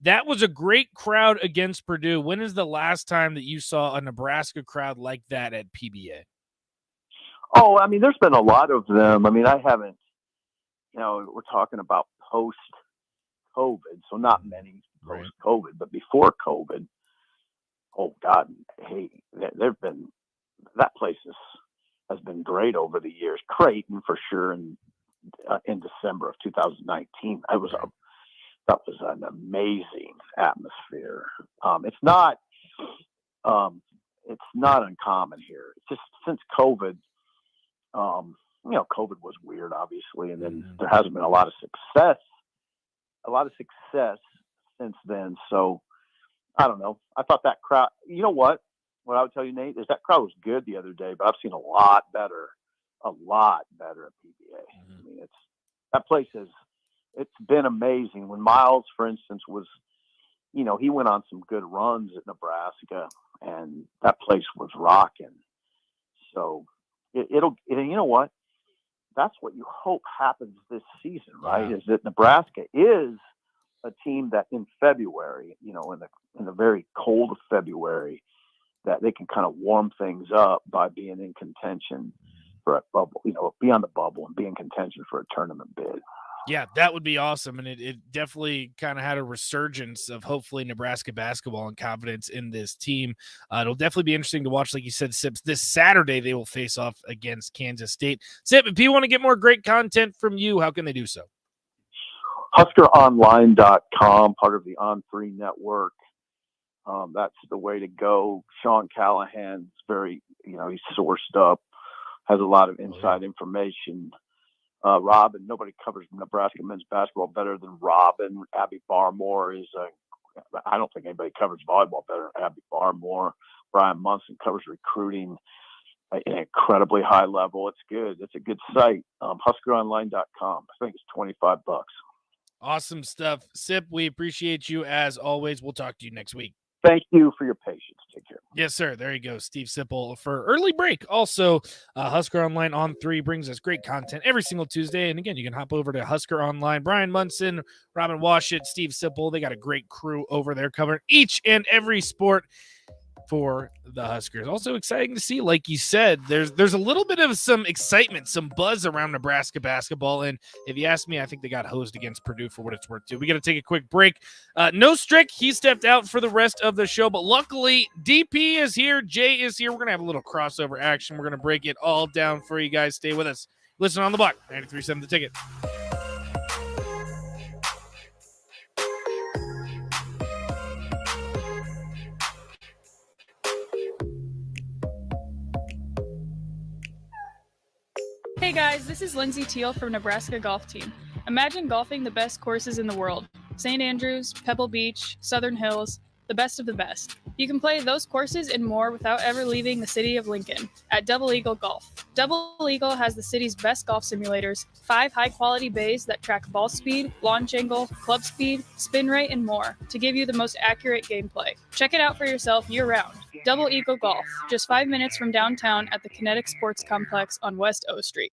That was a great crowd against Purdue. When is the last time that you saw a Nebraska crowd like that at PBA? Oh, I mean, there's been a lot of them. I mean, I haven't, we're talking about post-COVID, so not many post-COVID, but before COVID, Oh God, hey, there've been that place has been great over the years. Creighton for sure, and in December of 2019, that was an amazing atmosphere. It's not uncommon here. It's just since COVID, COVID was weird, obviously, and then there hasn't been a lot of success since then. So I don't know. I thought that crowd, you know what I would tell you, Nate, is that crowd was good the other day, but I've seen a lot better at PBA. I mean, that place it's been amazing. When Miles, for instance, was, he went on some good runs at Nebraska, and that place was rocking. So it'll you know what? That's what you hope happens this season, right? Yeah. Is that Nebraska is a team that in February, in the very cold of February, that they can kind of warm things up by being in contention for a bubble, be on the bubble and be in contention for a tournament bid. Yeah, that would be awesome. And it definitely kind of had a resurgence of hopefully Nebraska basketball and confidence in this team. It'll definitely be interesting to watch. Like you said, Sips, this Saturday they will face off against Kansas State. Sip, if people want to get more great content from you, how can they do so? HuskerOnline.com, part of the On3 network. That's the way to go. Sean Callahan's very, he's sourced up, has a lot of inside information. Robin, nobody covers Nebraska men's basketball better than Robin. Abby Barmore I don't think anybody covers volleyball better than Abby Barmore. Brian Munson covers recruiting at an incredibly high level. It's good. It's a good site. HuskerOnline.com. I think it's $25. Awesome stuff. Sip, we appreciate you as always. We'll talk to you next week. Thank you for your patience. Take care. Yes, sir. There you go. Steve Sipple for Early Break. Also, Husker Online on 3 brings us great content every single Tuesday. And again, you can hop over to Husker Online. Brian Munson, Robin Washut, Steve Sipple. They got a great crew over there covering each and every sport for the Huskers. Also exciting to see, like you said, there's a little bit of some excitement, some buzz around Nebraska basketball. And if you ask me, I think they got hosed against Purdue for what it's worth too. We got to take a quick break. No Strick, he stepped out for the rest of the show, but luckily DP is here, Jay is here. We're gonna have a little crossover action. We're gonna break it all down for you guys. Stay with us. Listen on the block. 93.7 The Ticket. Hey guys, this is Lindsay Teal from Nebraska Golf Team. Imagine golfing the best courses in the world. St. Andrews, Pebble Beach, Southern Hills, the best of the best. You can play those courses and more without ever leaving the city of Lincoln at Double Eagle Golf. Double Eagle has the city's best golf simulators, 5 high-quality bays that track ball speed, launch angle, club speed, spin rate, and more to give you the most accurate gameplay. Check it out for yourself year-round. Double Eagle Golf, just 5 minutes from downtown at the Kinetic Sports Complex on West O Street.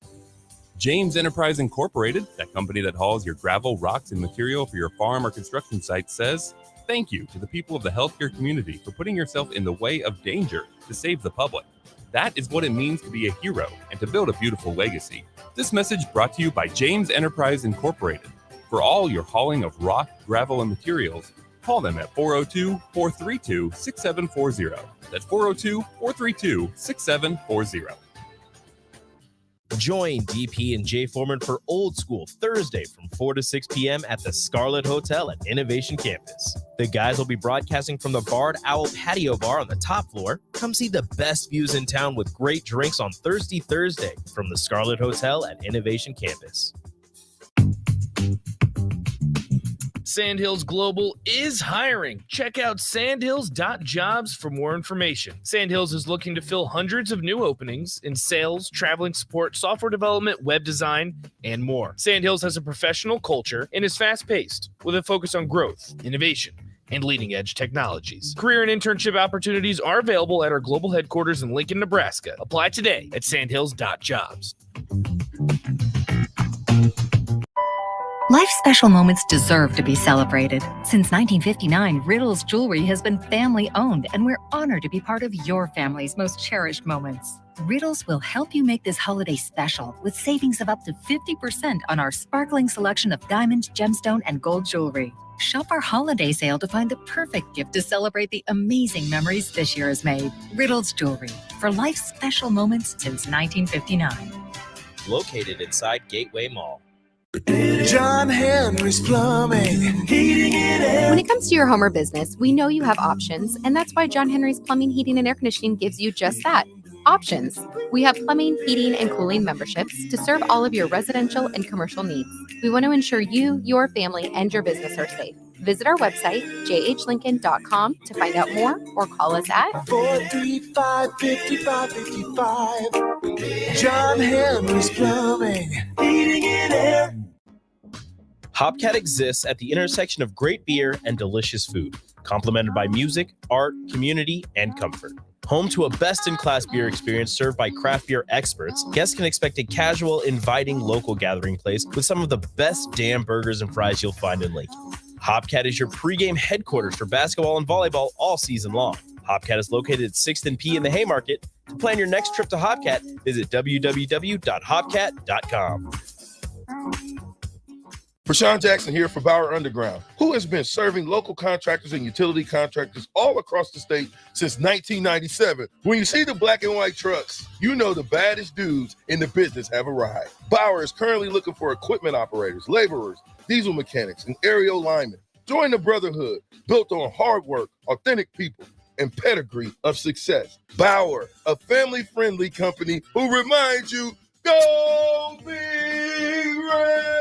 James Enterprise Incorporated, that company that hauls your gravel, rocks, and material for your farm or construction site, says thank you to the people of the healthcare community for putting yourself in the way of danger to save the public. That is what it means to be a hero and to build a beautiful legacy. This message brought to you by James Enterprise Incorporated. For all your hauling of rock, gravel, and materials, call them at 402-432-6740. That's 402-432-6740. Join DP and Jay Foreman for Old School Thursday from 4 to 6 p.m. at the Scarlet Hotel at Innovation Campus. The guys will be broadcasting from the Barred Owl Patio Bar on the top floor. Come see the best views in town with great drinks on Thursday from the Scarlet Hotel at Innovation Campus. Sandhills Global is hiring. Check out sandhills.jobs for more information. Sandhills is looking to fill hundreds of new openings in sales, traveling support, software development, web design, and more. Sandhills has a professional culture and is fast-paced with a focus on growth, innovation, and leading-edge technologies. Career and internship opportunities are available at our global headquarters in Lincoln, Nebraska. Apply today at sandhills.jobs. Life's special moments deserve to be celebrated. Since 1959, Riddle's Jewelry has been family-owned, and we're honored to be part of your family's most cherished moments. Riddles will help you make this holiday special with savings of up to 50% on our sparkling selection of diamond, gemstone, and gold jewelry. Shop our holiday sale to find the perfect gift to celebrate the amazing memories this year has made. Riddles Jewelry, for life's special moments since 1959. Located inside Gateway Mall. John Henry's Plumbing, Heating and Air. When it comes to your home or business, we know you have options, and that's why John Henry's Plumbing, Heating, and Air Conditioning gives you just that. Options. We have plumbing, heating, and cooling memberships to serve all of your residential and commercial needs. We want to ensure you, your family, and your business are safe. Visit our website, jhlincoln.com, to find out more or call us at 435-5555. John Henry's Plumbing, Heating and Air. Hopcat exists at the intersection of great beer and delicious food, complemented by music, art, community, and comfort. Home to a best-in-class beer experience served by craft beer experts, guests can expect a casual, inviting local gathering place with some of the best damn burgers and fries you'll find in Lincoln. Hopcat is your pregame headquarters for basketball and volleyball all season long. Hopcat is located at 6th and P in the Haymarket. To plan your next trip to Hopcat, visit www.hopcat.com. Rashawn Jackson here for Bauer Underground, who has been serving local contractors and utility contractors all across the state since 1997. When you see the black and white trucks, you know the baddest dudes in the business have arrived. Bauer is currently looking for equipment operators, laborers, diesel mechanics, and aerial linemen. Join the brotherhood built on hard work, authentic people, and pedigree of success. Bauer, a family-friendly company who reminds you, go Big Red!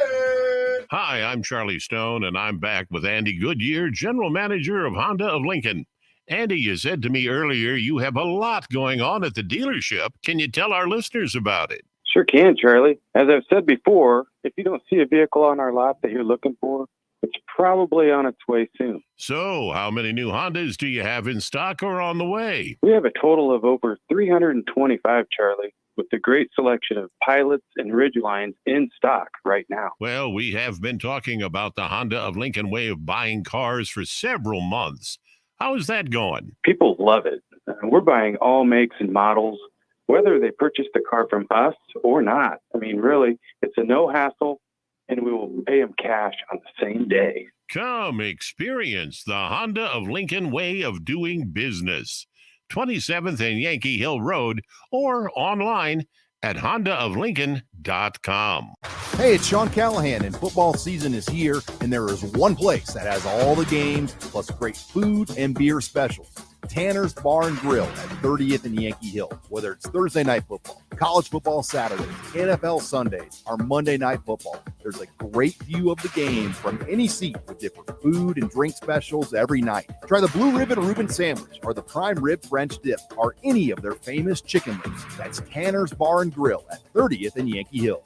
Hi, I'm Charlie Stone, and I'm back with Andy Goodyear, General Manager of Honda of Lincoln. Andy, you said to me earlier you have a lot going on at the dealership. Can you tell our listeners about it? Sure can, Charlie. As I've said before, if you don't see a vehicle on our lot that you're looking for, it's probably on its way soon. So, how many new Hondas do you have in stock or on the way? We have a total of over 325, Charlie, with a great selection of Pilots and Ridgelines in stock right now. Well, we have been talking about the Honda of Lincoln way of buying cars for several months. How is that going? People love it. We're buying all makes and models, whether they purchase the car from us or not. I mean, really, it's a no hassle, and we will pay them cash on the same day. Come experience the Honda of Lincoln way of doing business. 27th and Yankee Hill Road, or online at hondaoflincoln.com. Hey, it's Sean Callahan, and football season is here, and there is one place that has all the games, plus great food and beer specials. Tanner's Bar and Grill at 30th and Yankee Hill. Whether it's Thursday night football, college football Saturdays, NFL Sundays, or Monday night football, there's a great view of the game from any seat with different food and drink specials every night. Try the Blue Ribbon Reuben Sandwich or the Prime Rib French Dip or any of their famous chicken wings. That's Tanner's Bar and Grill at 30th and Yankee Hill.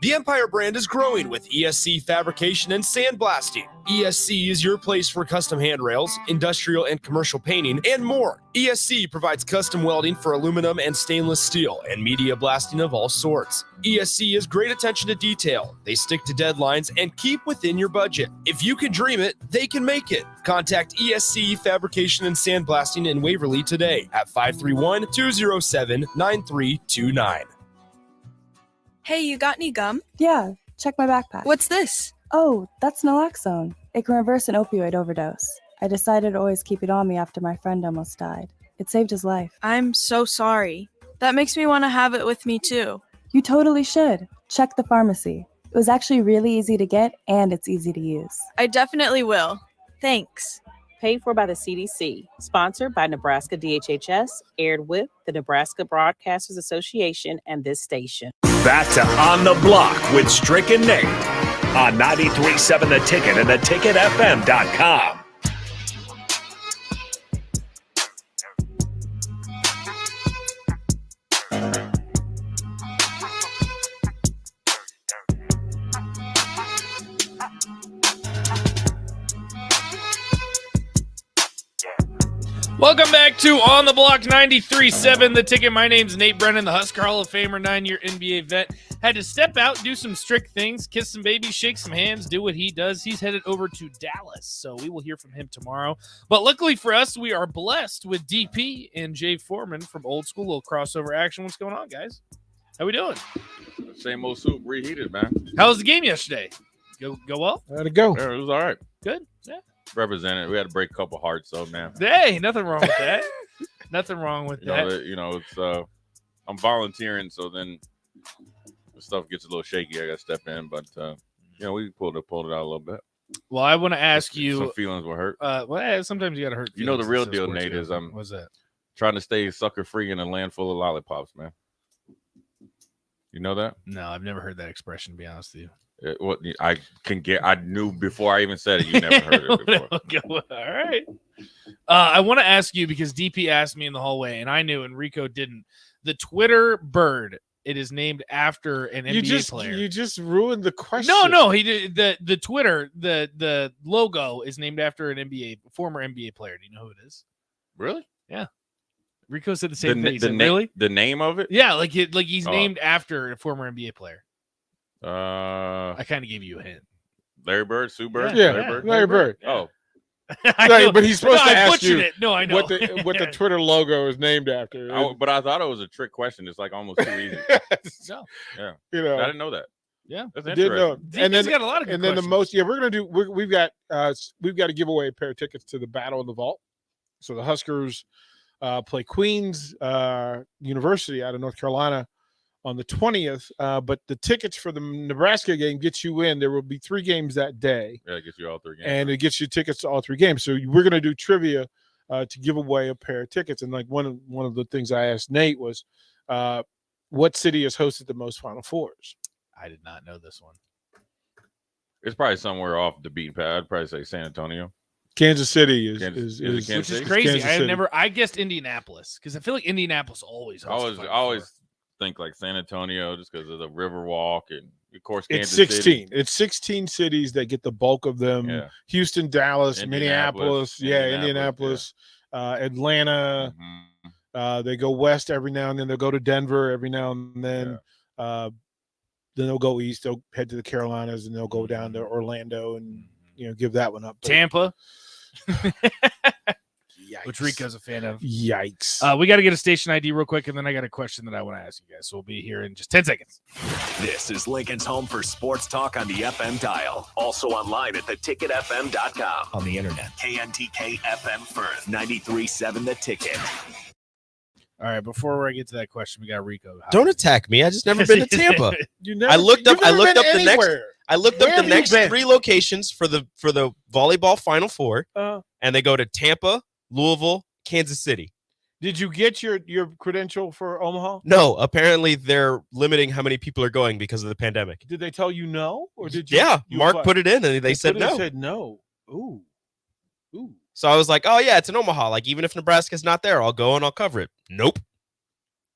The Empire brand is growing with ESC Fabrication and Sandblasting. ESC is your place for custom handrails, industrial and commercial painting, and more. ESC provides custom welding for aluminum and stainless steel and media blasting of all sorts. ESC has great attention to detail. They stick to deadlines and keep within your budget. If you can dream it, they can make it. Contact ESC Fabrication and Sandblasting in Waverly today at 531-207-9329. Hey, you got any gum? Yeah, check my backpack. What's this? Oh, that's naloxone. It can reverse an opioid overdose. I decided to always keep it on me after my friend almost died. It saved his life. I'm so sorry. That makes me want to have it with me too. You totally should. Check the pharmacy. It was actually really easy to get, and it's easy to use. I definitely will. Thanks. Paid for by the CDC. Sponsored by Nebraska DHHS. Aired with the Nebraska Broadcasters Association and this station. Back to On the Block with Strick and Nate on 93.7 The Ticket and theticketfm.com. Welcome back to On the Block 93.7 The Ticket. My name's Nate Brennan, the Husker Hall of Famer, 9-year NBA vet. Had to step out, do some strict things, kiss some babies, shake some hands, do what he does. He's headed over to Dallas, so we will hear from him tomorrow. But luckily for us, we are blessed with DP and Jay Foreman from Old School. Little crossover action. What's going on, guys? How we doing? Same old soup, reheated, man. How was the game yesterday? Go well? How'd it go? Yeah, it was all right. Good. Yeah. Represented. We had to break a couple hearts, though, man. Hey, nothing wrong with that. Nothing wrong with that. It's I'm volunteering, so then the stuff gets a little shaky. I got to step in, but we pulled it out a little bit. Well, I want to ask you. Some feelings were hurt. Sometimes you got to hurt. You know the real deal, Nate, is what's that? Trying to stay sucker free in a land full of lollipops, man. You know that? No, I've never heard that expression. To be honest with you. I knew before I even said it. You never heard it before. All right. I want to ask you because DP asked me in the hallway, and I knew, and Rico didn't. The Twitter bird. It is named after an NBA player. You just ruined the question. No, he did. The Twitter, the logo is named after an former NBA player. Do you know who it is? Really? Yeah. Rico said the same thing. Really? The name of it? Yeah, like he's named after a former NBA player. I kind of gave you a hint. Larry Bird, Sue Bird? Yeah, Larry Bird. Oh. But he's supposed to ask you No, I know. what the Twitter logo is named after. But I thought it was a trick question. It's like almost too easy. No. Yeah. I didn't know that. Yeah. That's didn't know. interesting. And then got a lot of good then questions. we're gonna do. We've got to give away a pair of tickets to the Battle of the Vault. So the Huskers play Queens University out of North Carolina on the 20th, but the tickets for the Nebraska game get you in. There will be 3 games that day. Yeah, it gets you all 3 games. And it gets you tickets to all 3 games. So we're going to do trivia to give away a pair of tickets. And like one of the things I asked Nate was, what city has hosted the most Final Fours? I did not know this one. It's probably somewhere off the beaten path. I'd probably say San Antonio. Kansas City is Kansas which is City? crazy. I guessed Indianapolis because I feel like Indianapolis always hosts I always think like San Antonio just because of the Riverwalk and of course Kansas it's 16. City. It's 16 cities that get the bulk of them. Yeah. Houston, Dallas, Minneapolis, Indianapolis, Atlanta. Mm-hmm. They go west every now and then. They'll go to Denver every now and then. Then they'll go east. They'll head to the Carolinas and they'll go down to Orlando and give that one up. Tampa. Which Rico's a fan of. Yikes. We got to get a station ID real quick, and then I got a question that I want to ask you guys. So we'll be here in just 10 seconds. This is Lincoln's home for sports talk on the FM dial. Also online at theticketfm.com. On the internet. KNTK FM Firth, 93.7 The Ticket. All right, before I get to that question, we got Rico. Don't attack me. I just never been to Tampa. I looked up the next 3 locations for the volleyball Final Four, and they go to Tampa, Louisville, Kansas City. Did you get your credential for Omaha? No, apparently they're limiting how many people are going because of the pandemic. Did they tell you no, or did you? Yeah, Mark put it in, and they said no. Said no. Ooh. So I was like, oh yeah, it's in Omaha. Like even if Nebraska's not there, I'll go and I'll cover it. Nope.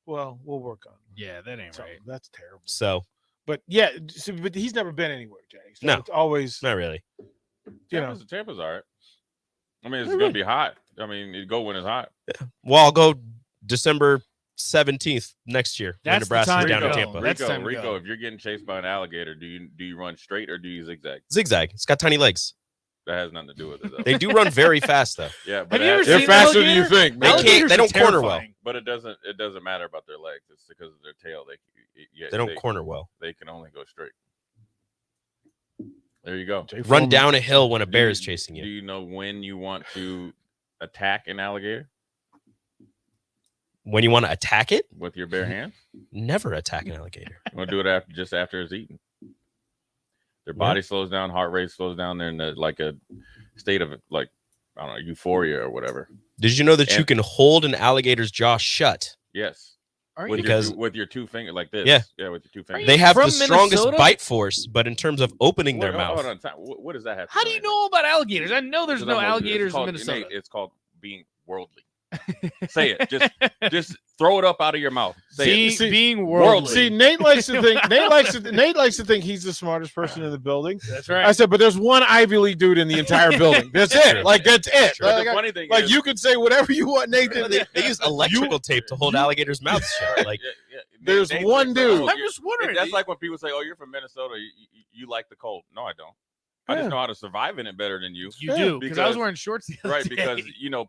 Well, we'll work on it. Yeah, that ain't right. That's terrible. So, but yeah, but he's never been anywhere, Jay. So no, it's always not really. Tampa's all right. I mean, it's gonna be hot. I mean, you go when it's hot. Yeah. Well, I'll go December 17th next year. That's Nebraska's down in Tampa. Rico, if you're getting chased by an alligator, do you run straight or do you zigzag? Zigzag. It's got tiny legs. That has nothing to do with it, though. They do run very fast, though. Yeah, but they're faster than you think. They don't corner well. But it doesn't matter about their legs. It's because of their tail. They don't corner well. They can only go straight. There you go. Run down a hill when a bear is chasing you. Do you know when you want to attack an alligator? When you want to attack it? With your bare hands? Never attack an alligator. You want to do it just after it's eaten. Their body slows down, heart rate slows down. They're in a state of euphoria or whatever. Did you know that you can hold an alligator's jaw shut? Yes. With your 2 fingers like this. Yeah, with your 2 fingers. They have the strongest bite force, but in terms of opening their mouth. Hold on. What does that have? How do you know about alligators? I know there's no alligators in Minnesota. It's called being worldly. Say it. Just throw it up out of your mouth. Say it. Being worldly. See, Nate likes to think. Nate likes to think he's the smartest person in the building. That's right. I said, but there's one Ivy League dude in the entire building. That's it. Like that's it. But the funny thing is, you could say whatever you want, Nathan. They use electrical tape to hold alligators' mouths shut. Like, there's one dude. I'm just wondering. That's like when people say, "Oh, you're from Minnesota. You like the cold." No, I don't. I just know how to survive in it better than you. You do, because I was wearing shorts the other right, day. because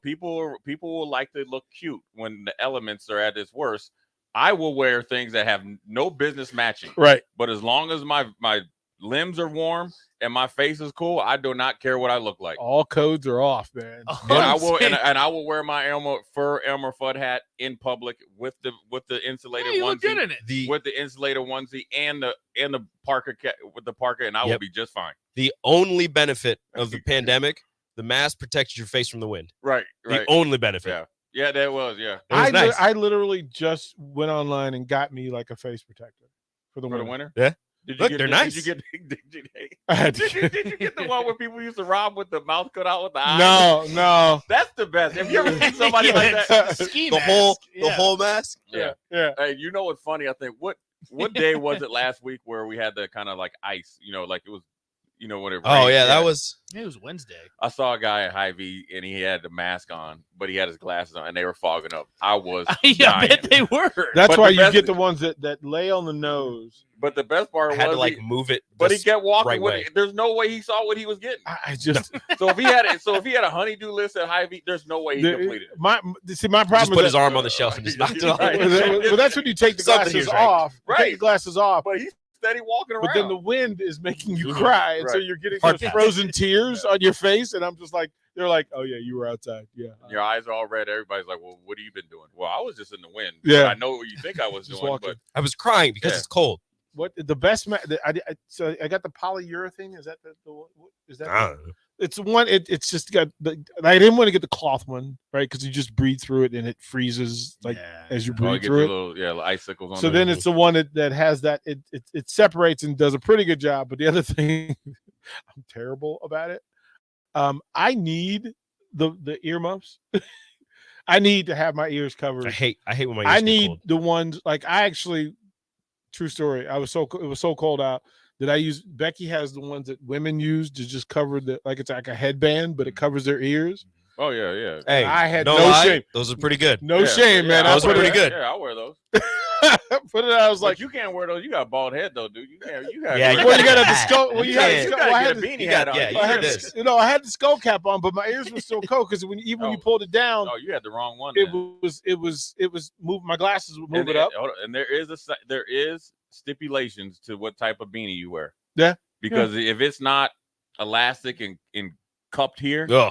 people will like to look cute when the elements are at its worst. I will wear things that have no business matching. Right. But as long as my limbs are warm and my face is cool, I do not care what I look like. All codes are off, man. I will wear my Elmer Fudd hat in public with the insulated you look onesie, good in it. with the insulated onesie and the parka with the parka, and I will be just fine. the only benefit of the pandemic, the mask protected your face from the wind. Right. The only benefit. Yeah, that was. Yeah, it was nice. I literally just went online and got me like a face protector for the winter. Yeah. Look, they're nice. Did you get the one where people used to rob with the mouth cut out with the eyes? No. That's the best. Have you ever seen somebody like that? The whole mask. Yeah. Hey, you know what's funny? I think what day was it last week where we had the kind of like ice? Like it was, when it rained. Oh yeah, that was. It was Wednesday. I saw a guy at Hy-Vee and he had the mask on, but he had his glasses on and they were fogging up. I was I bet they were. That's why you get the ones that lay on the nose. But the best part had to move it. But he kept walking right with way. it. There's no way he saw what he was getting. I just so if he had a honeydew list at Hy-Vee, there's no way he completed it. My problem just put his arm on the shelf and just knocked it off. Well, that's when you take the glasses off. Right. Take the glasses off. But he's steady walking around. But then the wind is making you cry, and so you're getting Right. those frozen tears on your face, and I'm just like, they're like, oh yeah, you were outside. Yeah. Your eyes are all red. Everybody's like, well, what have you been doing? Well, I was just in the wind. Yeah. I know what you think I was Just doing, walking. but I was crying because it's cold. What the best? So I got the polyurethane. Is that the is that? I don't know. It's one. It's just got. I didn't want to get the cloth one, right? Because you just breathe through it and it freezes as you breathe through it. Little icicles on So there. then it's the one that has that. It separates and does a pretty good job. But the other thing, I'm terrible about it. I need the earmuffs. I need to have my ears covered. I hate when my ears I get need cold. the ones like I actually. True story. It was so cold out that I use. Becky has the ones that women use to just cover it's like a headband, but it covers their ears. Oh yeah. Hey, I had no no lie, shame. Those are pretty good. No shame, man. Those are pretty good. Yeah, I wear those. Put it out. I was like, you can't wear those. You got a bald head though, dude. You can't. You got. Yeah, well, you got to have the skull. Well, you got You to gotta get a beanie hat on. I had the skull cap on, but my ears were still cold because when you pulled it down, Oh, you had the wrong one. it then. was moving. My glasses would move And it up. And there is stipulations to what type of beanie you wear. Yeah. Because if it's not elastic and cupped here, Oh.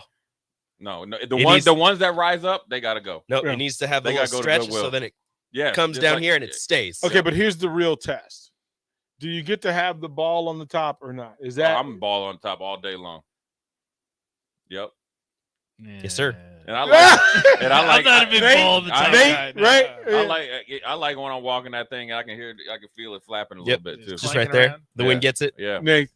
no, the ones that rise up, they gotta go. No, it needs to have the They little gotta go to stretch so Goodwill. then it Yeah, comes just down like- here and it stays. Okay, but here's the real test. Do you get to have the ball on the top or not? Is that I'm ball on top all day long. Yep. Yes, sir. And I like I'm not a big ball on the top guy. right? I like when I'm walking that thing. I can feel it flapping a Yep. little bit too. Just right there. The wind gets it. Yeah. Nate,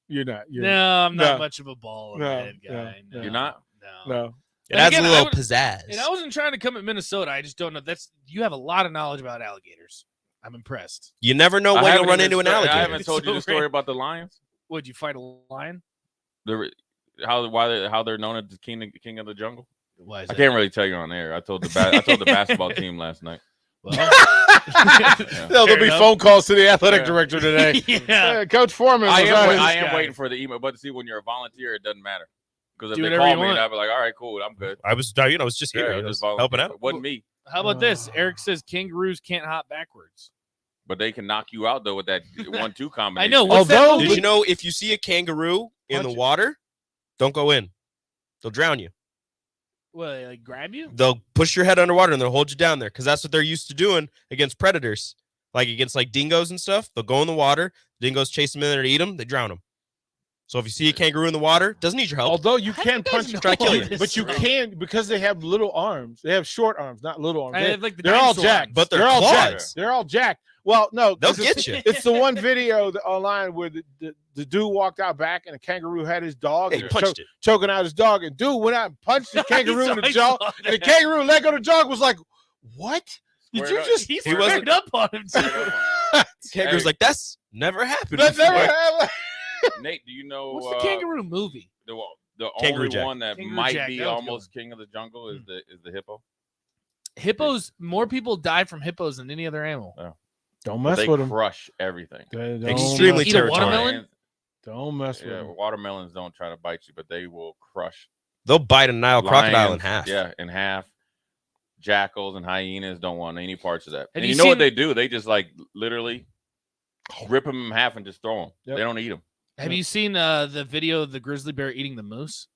you're not. You're No, I'm not No. much of a ball on No, the head guy. no, No. You're not? No. It And adds again, a I little would- pizzazz. And I wasn't trying to come at Minnesota. I just don't know. You have a lot of knowledge about alligators. I'm impressed. You never know when you'll run into an I alligator. haven't told you the story about the lions. Would you fight a lion? How they're known as the king of the jungle. Why is I that? can't really tell you on air. I told the basketball team last night. Well, There'll be enough. phone calls to the athletic Yeah. director today. Yeah. Coach Foreman. I was on his- am waiting for the email, but see, when you're a volunteer, it doesn't matter. Because if Do they whatever call you me, want. I'll be like, all right, cool, I'm good. I was just here. Yeah, I just was volunteer. helping out. It wasn't me. How about this? Eric says kangaroos can't hop backwards. But they can knock you out though with that 1-2 combination. I know. What's that Although- movie? Did you know if you see a kangaroo in the water, don't go in. They'll drown you. Well, like grab you? They'll push your head underwater and they'll hold you down there because that's what they're used to doing against predators, like against dingoes and stuff. They'll go in the water. Dingoes chase them in there to eat them. They drown them. So if you see a kangaroo in the water, doesn't need your help. Although you can punch it, try to kill you. but you can because they have little arms. They have short arms, not little arms. I have, like, the They're all dinosaur jacked, arms. But they're all claws. jacked. They're all jacked. Well, no, They'll 'cause get you. It's the one video online where the dude walked out back and a kangaroo had his dog. Hey, and punched it. choking out his dog, and dude went out and punched the kangaroo in the I jaw, saw and the that. kangaroo let go of the dog. Was like, what? Did Squared you up. just? He He wasn't- squared up on him too. Kangaroo's Hey. like, that's never happened. That before." never happened. Nate, do you know What's the kangaroo movie? the Kangaroo only Jack. one that Kangaroo might Jack, be that was good almost king of the jungle is the hippo? Hippos. More people die from hippos than any other animal. Don't But mess they with them. crush everything. Extremely Eat a territorial. watermelon? Don't mess with Yeah, them. watermelons don't try to bite you, but they will crush They'll bite a Nile crocodile in lions, half. Yeah, in half. Jackals and hyenas don't want any parts of that. Have And you you know what seen- they do? They just like literally rip them in half and just throw them. Yep. They don't eat them. Have you seen the video of the grizzly bear eating the moose?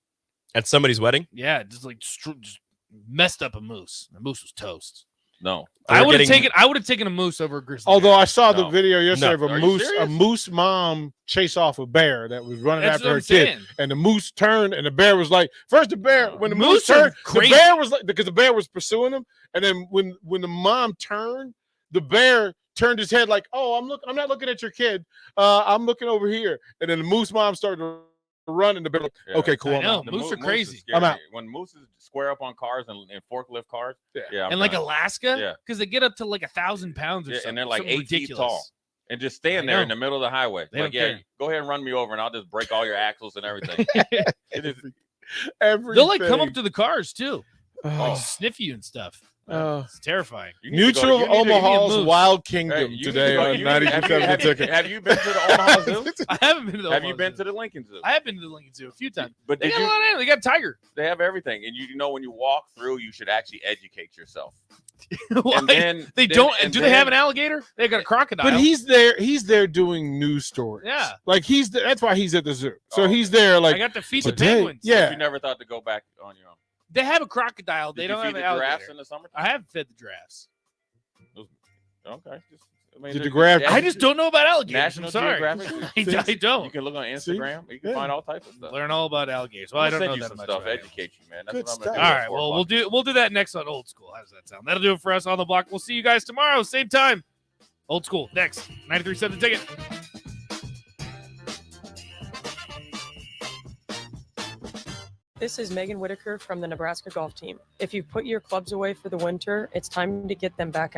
At somebody's wedding. Yeah, just like just messed up a moose. The moose was toast. No. I We're would have getting- taken a moose over a grizzly. Although bear. I saw the No. video yesterday No. of Are a you moose, serious? mom chase off a bear that was running That's after what her I'm kid, saying. and the moose turned, and the bear was like, first the bear when the moose Moose are turned, the crazy. bear was like because the bear was pursuing him, and then when the mom turned, the bear turned his head like, oh, I'm not looking at your kid, I'm looking over here, and then the moose mom started to run, and the bear like, Yeah. okay, cool, I I'm know. out. The Moose are is crazy. scary. I'm out. When mooses square up on cars and forklift cars, Yeah. I'm And like done. Alaska, Yeah. because they get up to like 1,000 pounds or Yeah, something. and they're like something 8 feet ridiculous. tall. And just stand I there know. in the middle of the highway. They Like, don't yeah, care. go ahead and run me over, and I'll just break all your axles and everything. It is, They'll like come up Everything. to the cars too, Oh. like sniff you and stuff. It's terrifying. you need to go- Mutual you need to- you need to Omaha's move. Wild Hey, Kingdom you need today to go- on you- 92.7 have, Ticket. have you been to the Omaha Zoo? I haven't been to the Have you Omaha been Zoo. to the Lincoln Zoo? I have been to the Lincoln Zoo a few times. But They did got you? a lot of animals. They got a tiger. They have everything, and you know when you walk through, you should actually educate yourself. Why? And then They then- don't. and Do they have then- an alligator? They got a crocodile. But he's there doing news stories. Yeah. Like that's why he's at the zoo. So Oh, he's there like I got to feed the today- penguins. Yeah. You never thought to go back on your own. They have a crocodile. They Did don't you have feed an the giraffes alligator. in the summer? I have fed the giraffes. Okay. Did the giraffe- I just don't know about alligators. National I'm sorry. Geographic. I don't. You can look on Instagram. You can Yeah. find all types of stuff. Learn all about alligators. Well, I'm I don't gonna know send you that some much stuff. about animals. Educate you, man. That's Good what I'm stuff. gonna do. All at right. 4 Well, o'clock. we'll do that next on Old School. How does that sound? That'll do it for us on the block. We'll see you guys tomorrow, same time. Old School next. 93.7 Ticket. This is Megan Whitaker from the Nebraska golf team. If you've put your clubs away for the winter, it's time to get them back out.